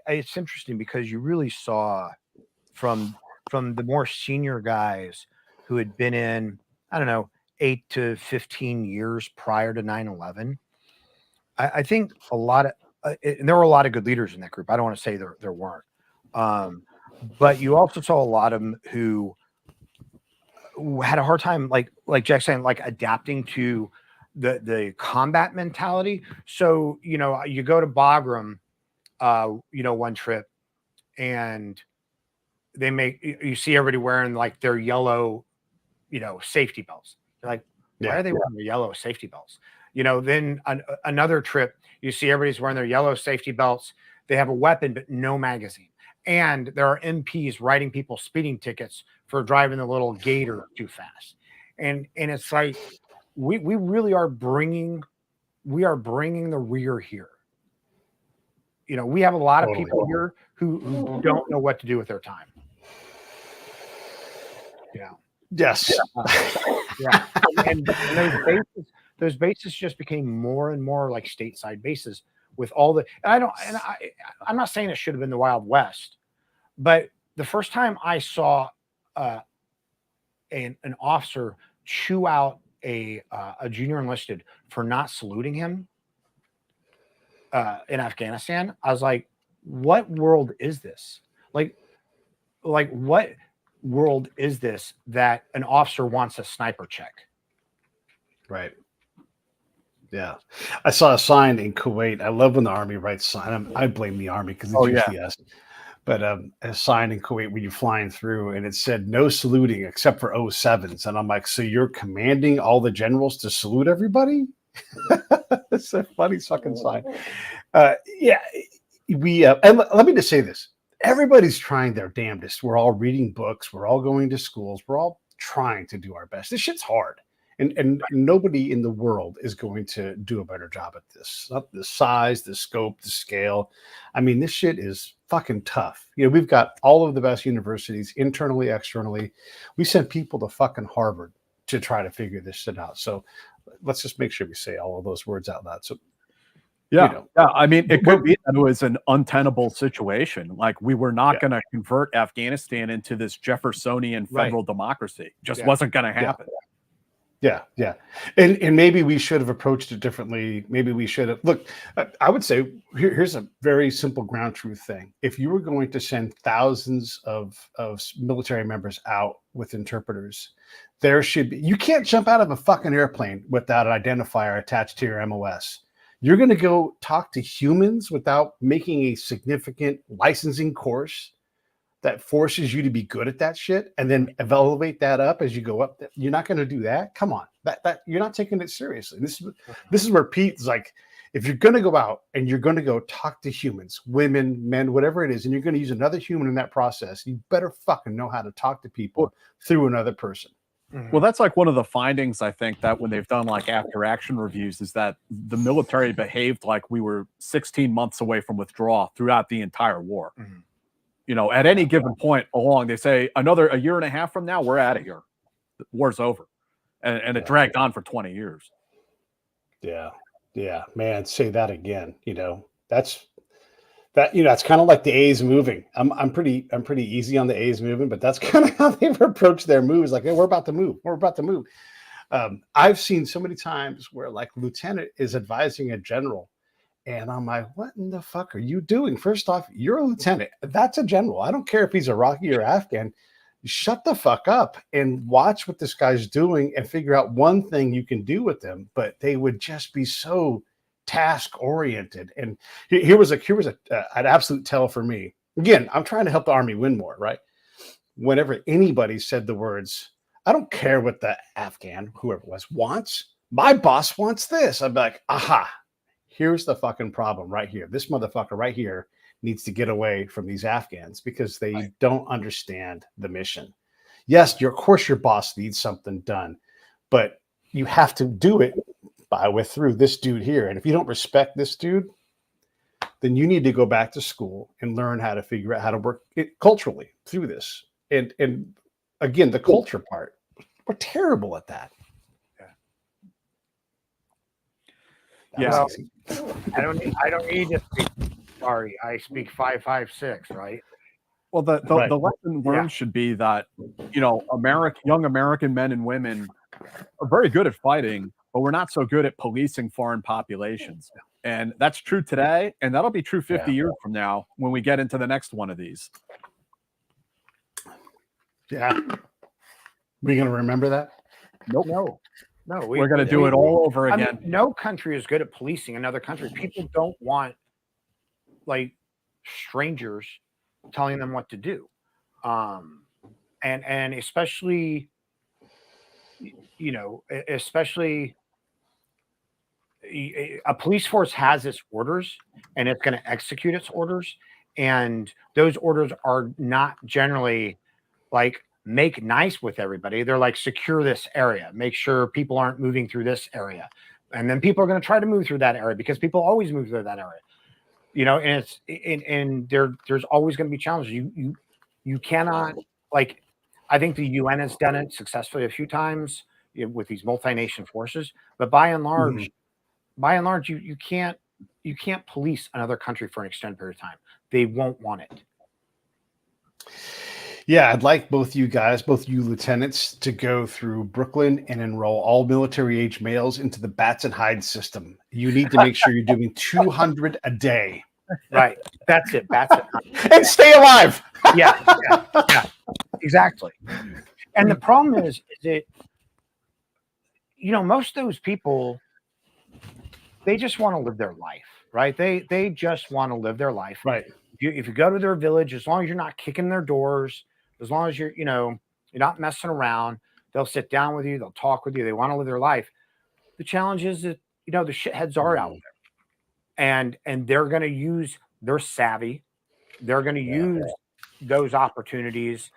It's interesting because you really saw from the more senior guys who had been in, I don't know, 8 to 15 years prior to 9/11. I think a lot of, and there were a lot of good leaders in that group. I don't want to say there weren't. But you also saw a lot of them who had a hard time, like Jack's saying, like adapting to the combat mentality. So, you go to Bagram, one trip, and you see everybody wearing like their yellow, safety belts. You're like, why are they wearing their yellow safety belts? Then another trip, you see everybody's wearing their yellow safety belts. They have a weapon, but no magazine. And there are MPs writing people speeding tickets for driving the little gator too fast. And it's like, we really are bringing the rear here. We have a lot of people here who don't know what to do with their time. Yeah. Yes. Yeah. And those bases just became more and more like stateside bases with all the, I'm not saying it should have been the Wild West, but the first time I saw an officer chew out a junior enlisted for not saluting him in Afghanistan, I was like, what world is this? Like what world is this that an officer wants a sniper check? Right. Yeah. I saw a sign in Kuwait. I love when the Army writes sign. I blame the Army because it's usually us. But a sign in Kuwait when you're flying through, and it said no saluting except for 07s. And I'm like, so you're commanding all the generals to salute everybody? It's a funny fucking sign. And let me just say this. Everybody's trying their damnedest. We're all reading books. We're all going to schools. We're all trying to do our best. This shit's hard. And nobody in the world is going to do a better job at this. Not the size, the scope, the scale. I mean, this shit is fucking tough. We've got all of the best universities, internally, externally. We sent people to fucking Harvard to try to figure this shit out. So let's just make sure we say all of those words out loud. So I mean, it could be that it was an untenable situation. Like we were not going to convert Afghanistan into this Jeffersonian federal democracy. Just wasn't going to happen. Yeah. And maybe we should have approached it differently. Maybe we should have. Look, I would say here's a very simple ground truth thing. If you were going to send thousands of military members out with interpreters, there should be. You can't jump out of a fucking airplane without an identifier attached to your MOS. You're going to go talk to humans without making a significant licensing course that forces you to be good at that shit and then elevate that up as you go up. You're not going to do that. Come on. That you're not taking it seriously. This is where Pete's like, if you're going to go out and you're going to go talk to humans, women, men, whatever it is, and you're going to use another human in that process, you better fucking know how to talk to people through another person. Well, that's like one of the findings, I think, that when they've done like after action reviews is that the military behaved like we were 16 months away from withdrawal throughout the entire war. You know, at any given point along, they say a year and a half from now, we're out of here. The war's over. And it dragged on for 20 years. Yeah. Yeah, man, say that again. You know, that's it's kind of like the A's moving. I'm pretty easy on the A's moving, but that's kind of how they've approached their moves. Like, hey, we're about to move. We're about to move. I've seen so many times where like lieutenant is advising a general, and I'm like, what in the fuck are you doing? First off, you're a lieutenant. That's a general. I don't care if he's Iraqi or Afghan. Shut the fuck up and watch what this guy's doing and figure out one thing you can do with them. But they would just be so task oriented. And here was an absolute tell for me. Again, I'm trying to help the Army win more, right? Whenever anybody said the words, I don't care what the Afghan, whoever it was, wants. My boss wants this. I'd be like, aha, here's the fucking problem right here. This motherfucker right here needs to get away from these Afghans because they don't understand the mission. Yes, of course your boss needs something done, but you have to do it through this dude here. And if you don't respect this dude, then you need to go back to school and learn how to figure out how to work it culturally through this. And again, the culture part, we're terrible at that. Yeah. I don't need to speak. Sorry, I speak 556, right? Well, the lesson learned should be that, you know, young American men and women are very good at fighting, but we're not so good at policing foreign populations. And that's true today, and that'll be true 50 years from now when we get into the next one of these. Yeah. We're going to remember that? Nope. No, we're going to do it all over again. I mean, no country is good at policing another country. People don't want like strangers telling them what to do. And especially, you know, especially a police force has its orders and it's going to execute its orders. And those orders are not generally like make nice with everybody. They're like secure this area, make sure people aren't moving through this area. And then people are going to try to move through that area because people always move through that area. You know, and there's always going to be challenges. You cannot, like, I think the UN has done it successfully a few times with these multi-nation forces, but by and large, you can't police another country for an extended period of time. They won't want it. Yeah, I'd like both you lieutenants, to go through Brooklyn and enroll all military-age males into the bats and hides system. You need to make sure you're doing 200 a day. Right. That's it. Bats and hides. And stay alive. Yeah, exactly. And the problem is that, you know, most of those people, they just want to live their life, right? They just want to live their life. Right. If you go to their village, as long as you're not kicking their doors, as long as you're not messing around, they'll sit down with you, they'll talk with you, they want to live their life. The challenge is that, you know, the shitheads are out there. And they're savvy. They're going to use those opportunities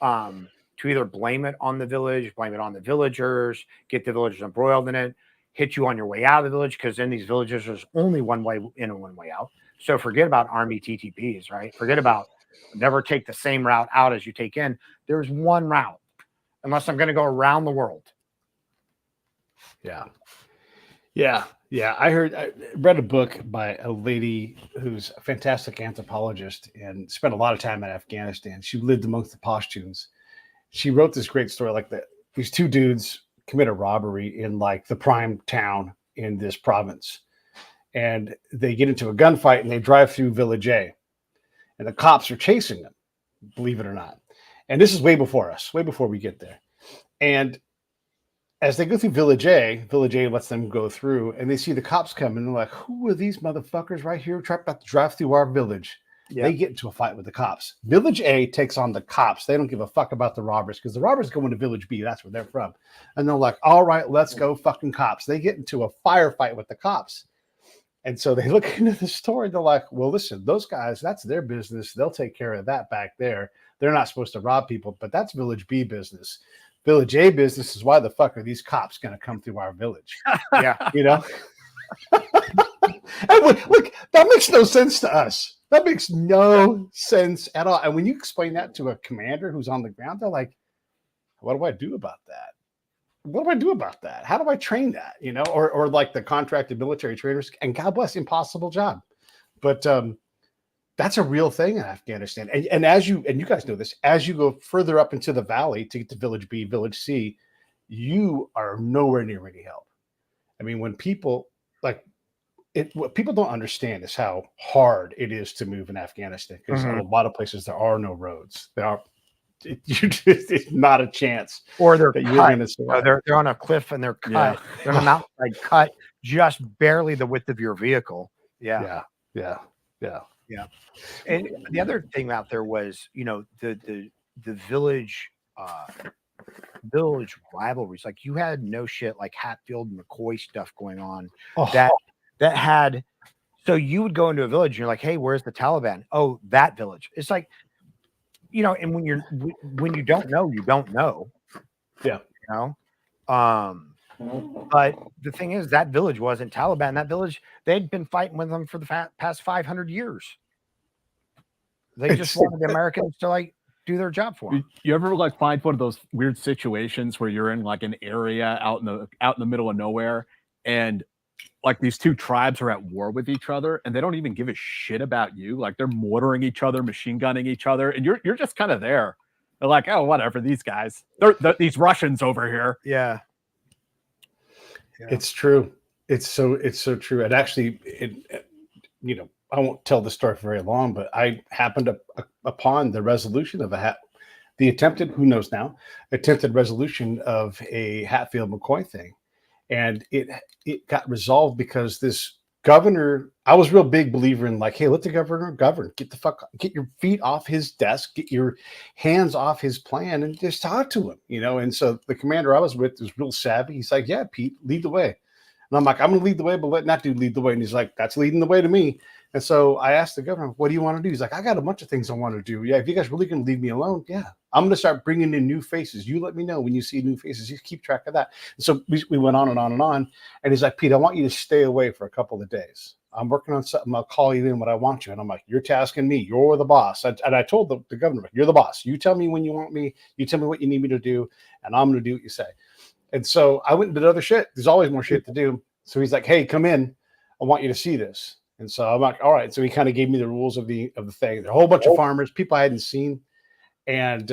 to either blame it on the village, blame it on the villagers, get the villagers embroiled in it, hit you on your way out of the village, because in these villages, there's only one way in and one way out. So forget about Army TTPs, right? Forget about never take the same route out as you take in. There's one route, unless I'm going to go around the world. Yeah. I read a book by a lady who's a fantastic anthropologist and spent a lot of time in Afghanistan. She lived amongst the Pashtuns. She wrote this great story, like these two dudes commit a robbery in like the prime town in this province. And they get into a gunfight and they drive through Village A. And the cops are chasing them, believe it or not. And this is way before us, way before we get there. And as they go through Village A lets them go through, and they see the cops come, and they're like, who are these motherfuckers right here about to drive through our village? Yeah. They get into a fight with the cops. Village A takes on the cops. They don't give a fuck about the robbers, because the robbers go into Village B. That's where they're from. And they're like, all right, let's go fucking cops. They get into a firefight with the cops. And so they look into the story. They're like, well, listen, those guys, that's their business. They'll take care of that back there. They're not supposed to rob people, but that's Village B business. Village A business is why the fuck are these cops going to come through our village? Yeah. You know? And look, that makes no sense to us. That makes no sense at all. And when you explain that to a commander who's on the ground, they're like, what do I do about that? What do I do about that? How do I train that? You know, or like the contracted military trainers, and God bless, impossible job. But that's a real thing in Afghanistan. And as you guys know this, as you go further up into the valley to get to Village B, Village C, you are nowhere near any help. I mean, when people what people don't understand is how hard it is to move in Afghanistan, because in a lot of places there are no roads. It's not a chance. Or they're that cut. you're going to survive. They're on a cliff and they're cut. Yeah. They're on a mountainside cut just barely the width of your vehicle. Yeah. And the other thing out there was, you know, the village rivalries. Like you had no shit like Hatfield and McCoy stuff going on. That had, so you would go into a village and you're like, hey, where's the Taliban? Oh, that village. It's like, you know, and when you don't know, you don't know. Yeah. You know? But the thing is, that village wasn't Taliban. That village, they'd been fighting with them for the past 500 years. They just wanted the Americans to like do their job for them. You ever like find one of those weird situations where you're in like an area out in the middle of nowhere, and like these two tribes are at war with each other and they don't even give a shit about you. Like they're mortaring each other, machine gunning each other. And you're just kind of there. They're like, oh, whatever, these guys, they're these Russians over here. Yeah. It's true. It's so true. And actually, you know, I won't tell the story for very long, but I happened upon the resolution of the attempted, who knows now, attempted resolution of a Hatfield McCoy thing. And it got resolved because this governor, I was a real big believer in like, hey, let the governor govern. Get your feet off his desk, get your hands off his plan, and just talk to him, you know. And so the commander I was with was real savvy. He's like, yeah, Pete, lead the way. And I'm like, I'm going to lead the way, but let that dude lead the way. And he's like, that's leading the way to me. And so I asked the governor, what do you want to do? He's like, I got a bunch of things I want to do. Yeah, if you guys really going to leave me alone, yeah, I'm going to start bringing in new faces. You let me know when you see new faces. You keep track of that. And so we went on and on and on. And he's like, Pete, I want you to stay away for a couple of days. I'm working on something. I'll call you in when I want you. And I'm like, you're tasking me. You're the boss. And I told the governor, you're the boss. You tell me when you want me. You tell me what you need me to do. And I'm going to do what you say. And so I went and did other shit. There's always more shit to do. So he's like, hey, come in. I want you to see this. And so I'm like, all right. So he kind of gave me the rules of the thing. There are a whole bunch of farmers, people I hadn't seen. And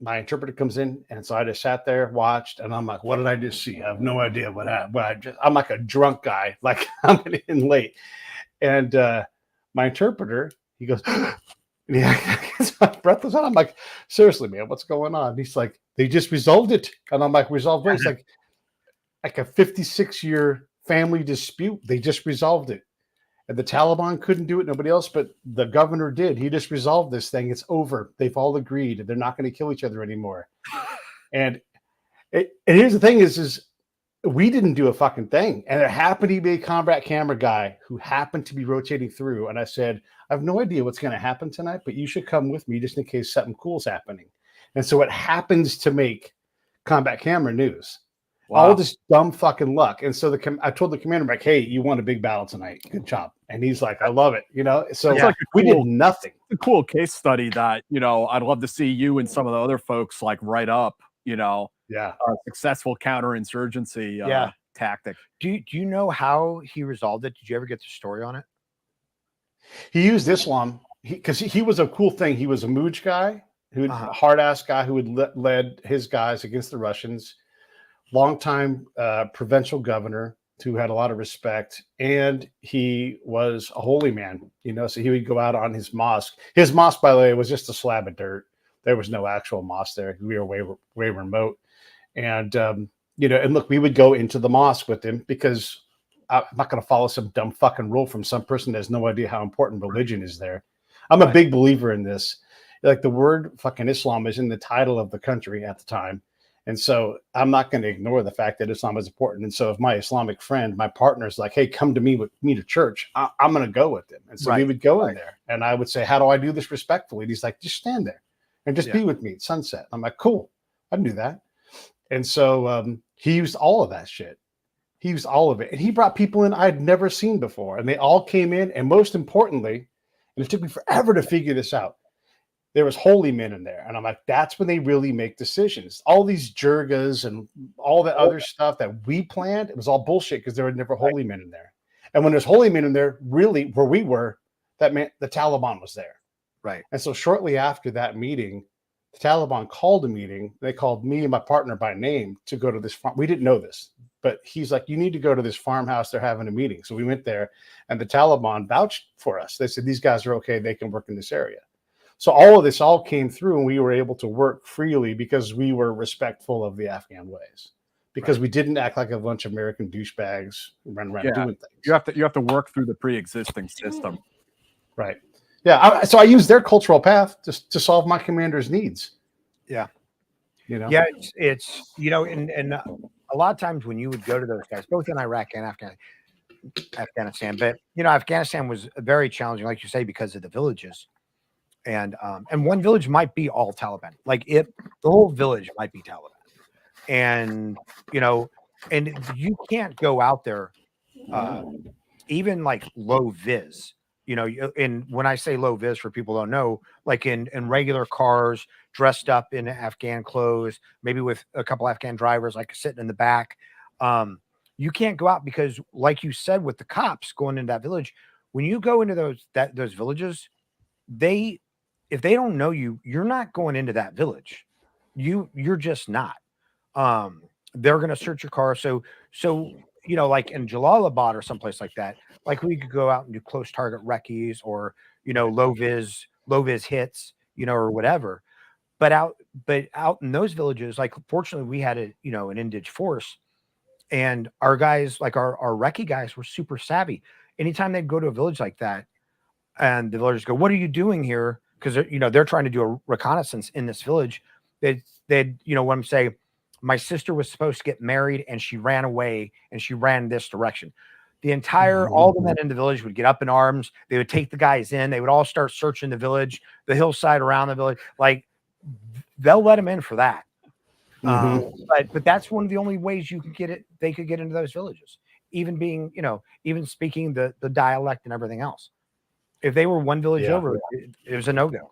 my interpreter comes in. And so I just sat there, watched, and I'm like, what did I just see? I have no idea what happened. I'm like a drunk guy, like I'm in late. And my interpreter, he goes, and he gets my breathless on. I'm like, seriously, man, what's going on? And he's like, they just resolved it. And I'm like, resolved what? He's like a 56-year family dispute. They just resolved it. And the Taliban couldn't do it. Nobody else, but the governor did. He just resolved this thing. It's over. They've all agreed. They're not going to kill each other anymore. And here's the thing is we didn't do a fucking thing. And it happened to be a combat camera guy who happened to be rotating through. And I said, I have no idea what's going to happen tonight, but you should come with me just in case something cool's happening. And so it happens to make combat camera news. Wow. All this dumb fucking luck. And so I told the commander, like, hey, you won a big battle tonight. Good job. And he's like, I love it. You know, so it's like we did nothing. A cool case study that, you know, I'd love to see you and some of the other folks like write up, you know, a successful counterinsurgency tactic. Do you know how he resolved it? Did you ever get the story on it? He used Islam because he was a cool thing. He was a Muj guy, a hard ass guy who had led his guys against the Russians. Longtime provincial governor who had a lot of respect, and he was a holy man, you know, so he would go out on his mosque. His mosque, by the way, was just a slab of dirt. There was no actual mosque there. We were way remote. And, you know, and look, we would go into the mosque with him because I'm not going to follow some dumb fucking rule from some person that has no idea how important religion is there. I'm a big believer in this. Like the word fucking Islam is in the title of the country at the time. And so I'm not going to ignore the fact that Islam is important. And so if my Islamic friend, my partner's like, hey, come to me to church, I'm going to go with them. And so we would go in there and I would say, how do I do this respectfully? And he's like, just stand there and just be with me at sunset. I'm like, cool, I can do that. And so he used all of that shit. He used all of it. And he brought people in I'd never seen before. And they all came in. And most importantly, and it took me forever to figure this out, there was holy men in there. And I'm like, that's when they really make decisions. All these jirgas and all the other stuff that we planned, it was all bullshit because there were never holy men in there. And when there's holy men in there, really where we were, that meant the Taliban was there. Right. And so shortly after that meeting, the Taliban called a meeting. They called me and my partner by name to go to this farm. We didn't know this, but he's like, you need to go to this farmhouse. They're having a meeting. So we went there and the Taliban vouched for us. They said, these guys are okay. They can work in this area. So all of this all came through and we were able to work freely because we were respectful of the Afghan ways, because we didn't act like a bunch of American douchebags run around doing things. You have to work through the pre-existing system. Right. Yeah. So I used their cultural path to solve my commander's needs. Yeah. You know? Yeah. It's you know, and a lot of times when you would go to those guys, both in Iraq and Afghanistan, but you know, Afghanistan was very challenging, like you say, because of the villages. And one village might be all Taliban. Like the whole village might be Taliban. And, you know, and you can't go out there, even like low vis, you know, and when I say low vis for people who don't know, like in regular cars, dressed up in Afghan clothes, maybe with a couple Afghan drivers, like sitting in the back. You can't go out because like you said, with the cops going into that village, when you go into those villages, if they don't know you, you're not going into that village. You're just not. They're going to search your car. So, you know, like in Jalalabad or someplace like that, like we could go out and do close target recce's or, you know, low vis hits, you know, or whatever. But out in those villages, like fortunately we had an indige force, and our guys, like our recce guys, were super savvy. Anytime they'd go to a village like that, and the villagers go, "What are you doing here?" Because they're trying to do a reconnaissance in this village. They'd when I'm saying, my sister was supposed to get married and she ran away and she ran this direction. All the men in the village would get up in arms. They would take the guys in. They would all start searching the village, the hillside around the village. Like they'll let them in for that. But that's one of the only ways you could get it. They could get into those villages, even being, even speaking the dialect and everything else. If they were one village over, it was a no-go.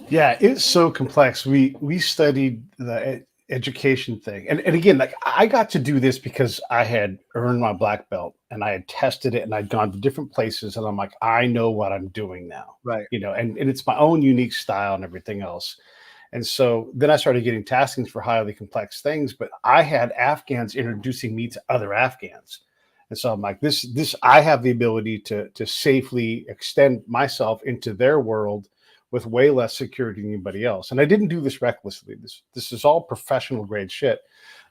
Yeah, it's so complex. We studied the education thing. And again, like I got to do this because I had earned my black belt and I had tested it and I'd gone to different places and I'm like, I know what I'm doing now. Right. And it's my own unique style and everything else. And so then I started getting taskings for highly complex things, but I had Afghans introducing me to other Afghans. And so I'm like, this, I have the ability to safely extend myself into their world with way less security than anybody else. And I didn't do this recklessly. This is all professional grade shit.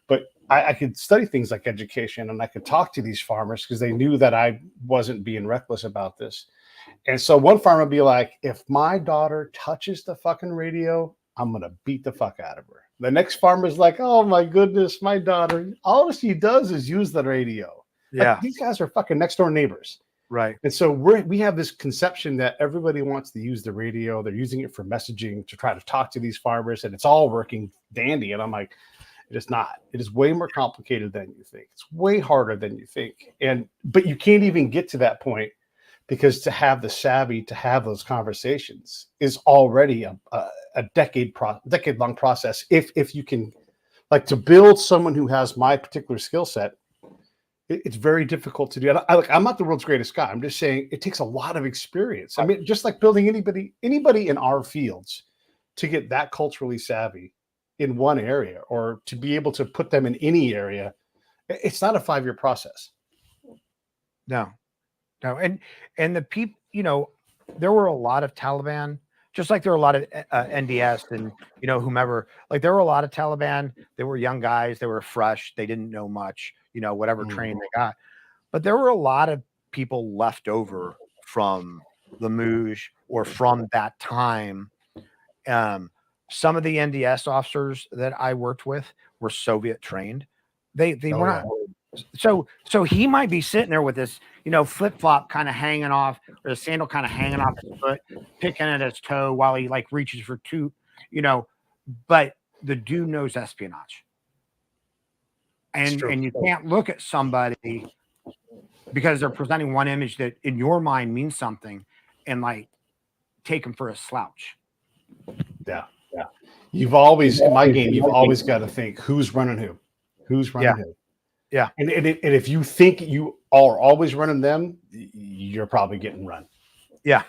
But I could study things like education and I could talk to these farmers because they knew that I wasn't being reckless about this. And so one farmer would be like, if my daughter touches the fucking radio, I'm going to beat the fuck out of her. The next farmer's like, oh my goodness, my daughter, all she does is use the radio. Yeah. Like, these guys are fucking next door neighbors. Right. And so we have this conception that everybody wants to use the radio. They're using it for messaging to try to talk to these farmers and it's all working dandy. And I'm like, it is not. It is way more complicated than you think. It's way harder than you think. But you can't even get to that point because to have the savvy to have those conversations is already a decade-long process. If you can, like, to build someone who has my particular skill set, it's very difficult to do. I'm not the world's greatest guy. I'm just saying it takes a lot of experience. I mean, just like building anybody in our fields to get that culturally savvy in one area or to be able to put them in any area, it's not a 5-year process. No. And the people, there were a lot of Taliban, just like there were a lot of NDS and, whomever, like there were a lot of Taliban. They were young guys. They were fresh. They didn't know much, whatever training they got. But there were a lot of people left over from the Mouj or from that time. some of the NDS officers that I worked with were Soviet trained. They were not. So he might be sitting there with this, flip flop kind of hanging off, or the sandal kind of hanging off his foot, picking at his toe while he like reaches for two, but the dude knows espionage. And you can't look at somebody because they're presenting one image that in your mind means something and like take them for a slouch. Yeah. You've always, in my game, you've always got to think who's running who. Yeah. And if you think you are always running them, you're probably getting run. Yeah.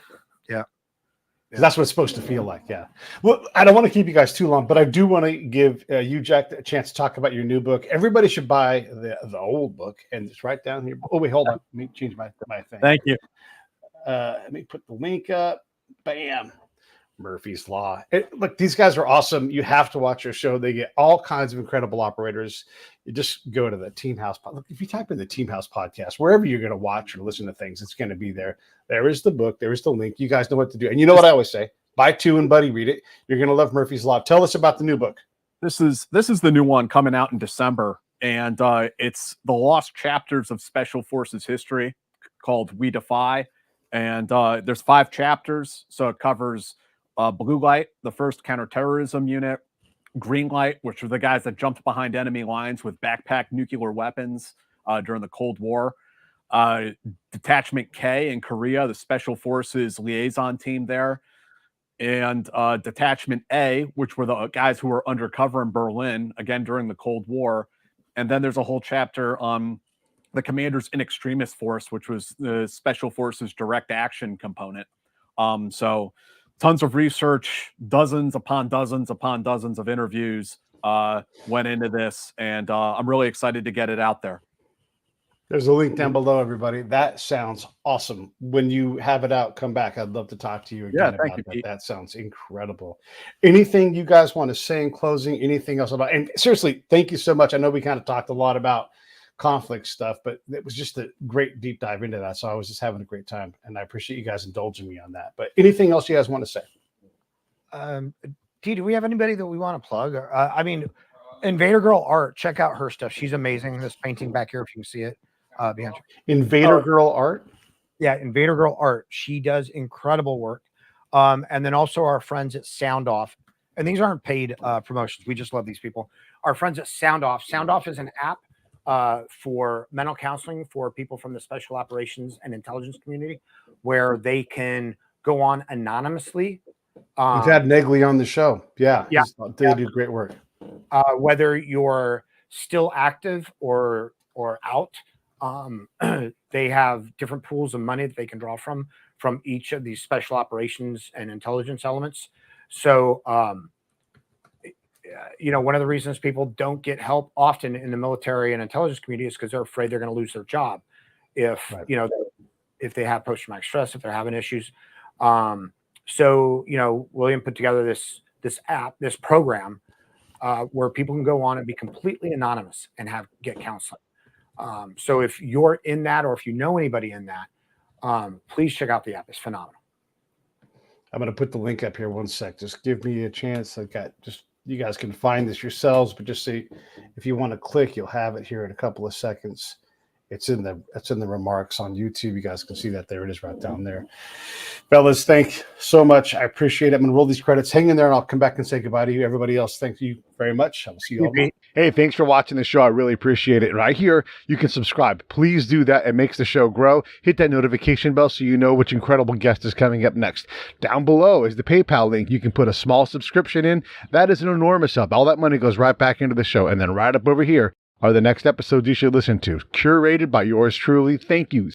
That's what it's supposed to feel like. Yeah. Well, I don't want to keep you guys too long, but I do want to give you, Jack, a chance to talk about your new book. Everybody should buy the old book, and it's right down here. Oh, wait, hold on. Let me change my thing. Thank you. Let me put the link up. Bam. Murphy's Law. Look, these guys are awesome. You have to watch their show. They get all kinds of incredible operators. You just go to the Team House. Look, if you type in the Team House podcast, wherever you're going to watch or listen to things, it's going to be there. There is the book. There is the link. You guys know what to do. And you know what I always say? Buy two and buddy read it. You're going to love Murphy's Law. Tell us about the new book. This is the new one coming out in December, and it's the lost chapters of Special Forces history called We Defy. And there's 5 chapters, so it covers Blue Light, the first counterterrorism unit; Green Light, which are the guys that jumped behind enemy lines with backpack nuclear weapons during the Cold War; Detachment K in Korea, the Special Forces liaison team there; and Detachment A, which were the guys who were undercover in Berlin, again during the Cold War. And then there's a whole chapter on the Commanders in Extremis Force, which was the Special Forces direct action component. So tons of research, dozens upon dozens upon dozens of interviews went into this, and I'm really excited to get it out there. There's a link down below, everybody. That sounds awesome. When you have it out, come back. I'd love to talk to you again about that. Pete. That sounds incredible. Anything you guys want to say in closing? Anything else about? And seriously, thank you so much. I know we kind of talked a lot about conflict stuff, but it was just a great deep dive into that. So I was just having a great time, and I appreciate you guys indulging me on that. But anything else you guys want to say? T, do we have anybody that we want to plug? I mean, Invader Girl Art, check out her stuff. She's amazing. This painting back here, if you can see it. Behind you. Invader Girl Art? Yeah, Invader Girl Art. She does incredible work. And then also our friends at Sound Off. And these aren't paid promotions. We just love these people. Our friends at Sound Off. Sound Off is an app for mental counseling for people from the special operations and intelligence community, where they can go on anonymously. We've had Negley on the show. Yeah. They do great work. Whether you're still active or out, they have different pools of money that they can draw from each of these special operations and intelligence elements. So, one of the reasons people don't get help often in the military and intelligence community is because they're afraid they're going to lose their job if if they have post-traumatic stress, if they're having issues. So William put together this app, this program, where people can go on and be completely anonymous and get counseling. So if you're in that, or if you know anybody in that, please check out the app. It's phenomenal. I'm going to put the link up here one sec. Just give me a chance. You guys can find this yourselves, but just see if you want to click, you'll have it here in a couple of seconds. It's in the remarks on YouTube. You guys can see that. There it is right down there. Fellas, thank you so much. I appreciate it. I'm going to roll these credits. Hang in there, and I'll come back and say goodbye to you. Everybody else, thank you very much. I'll see you all. Hey, thanks for watching the show. I really appreciate it. Right here, you can subscribe. Please do that. It makes the show grow. Hit that notification bell so you know which incredible guest is coming up next. Down below is the PayPal link. You can put a small subscription in. That is an enormous help. All that money goes right back into the show. And then right up over here are the next episodes you should listen to, curated by yours truly. Thank you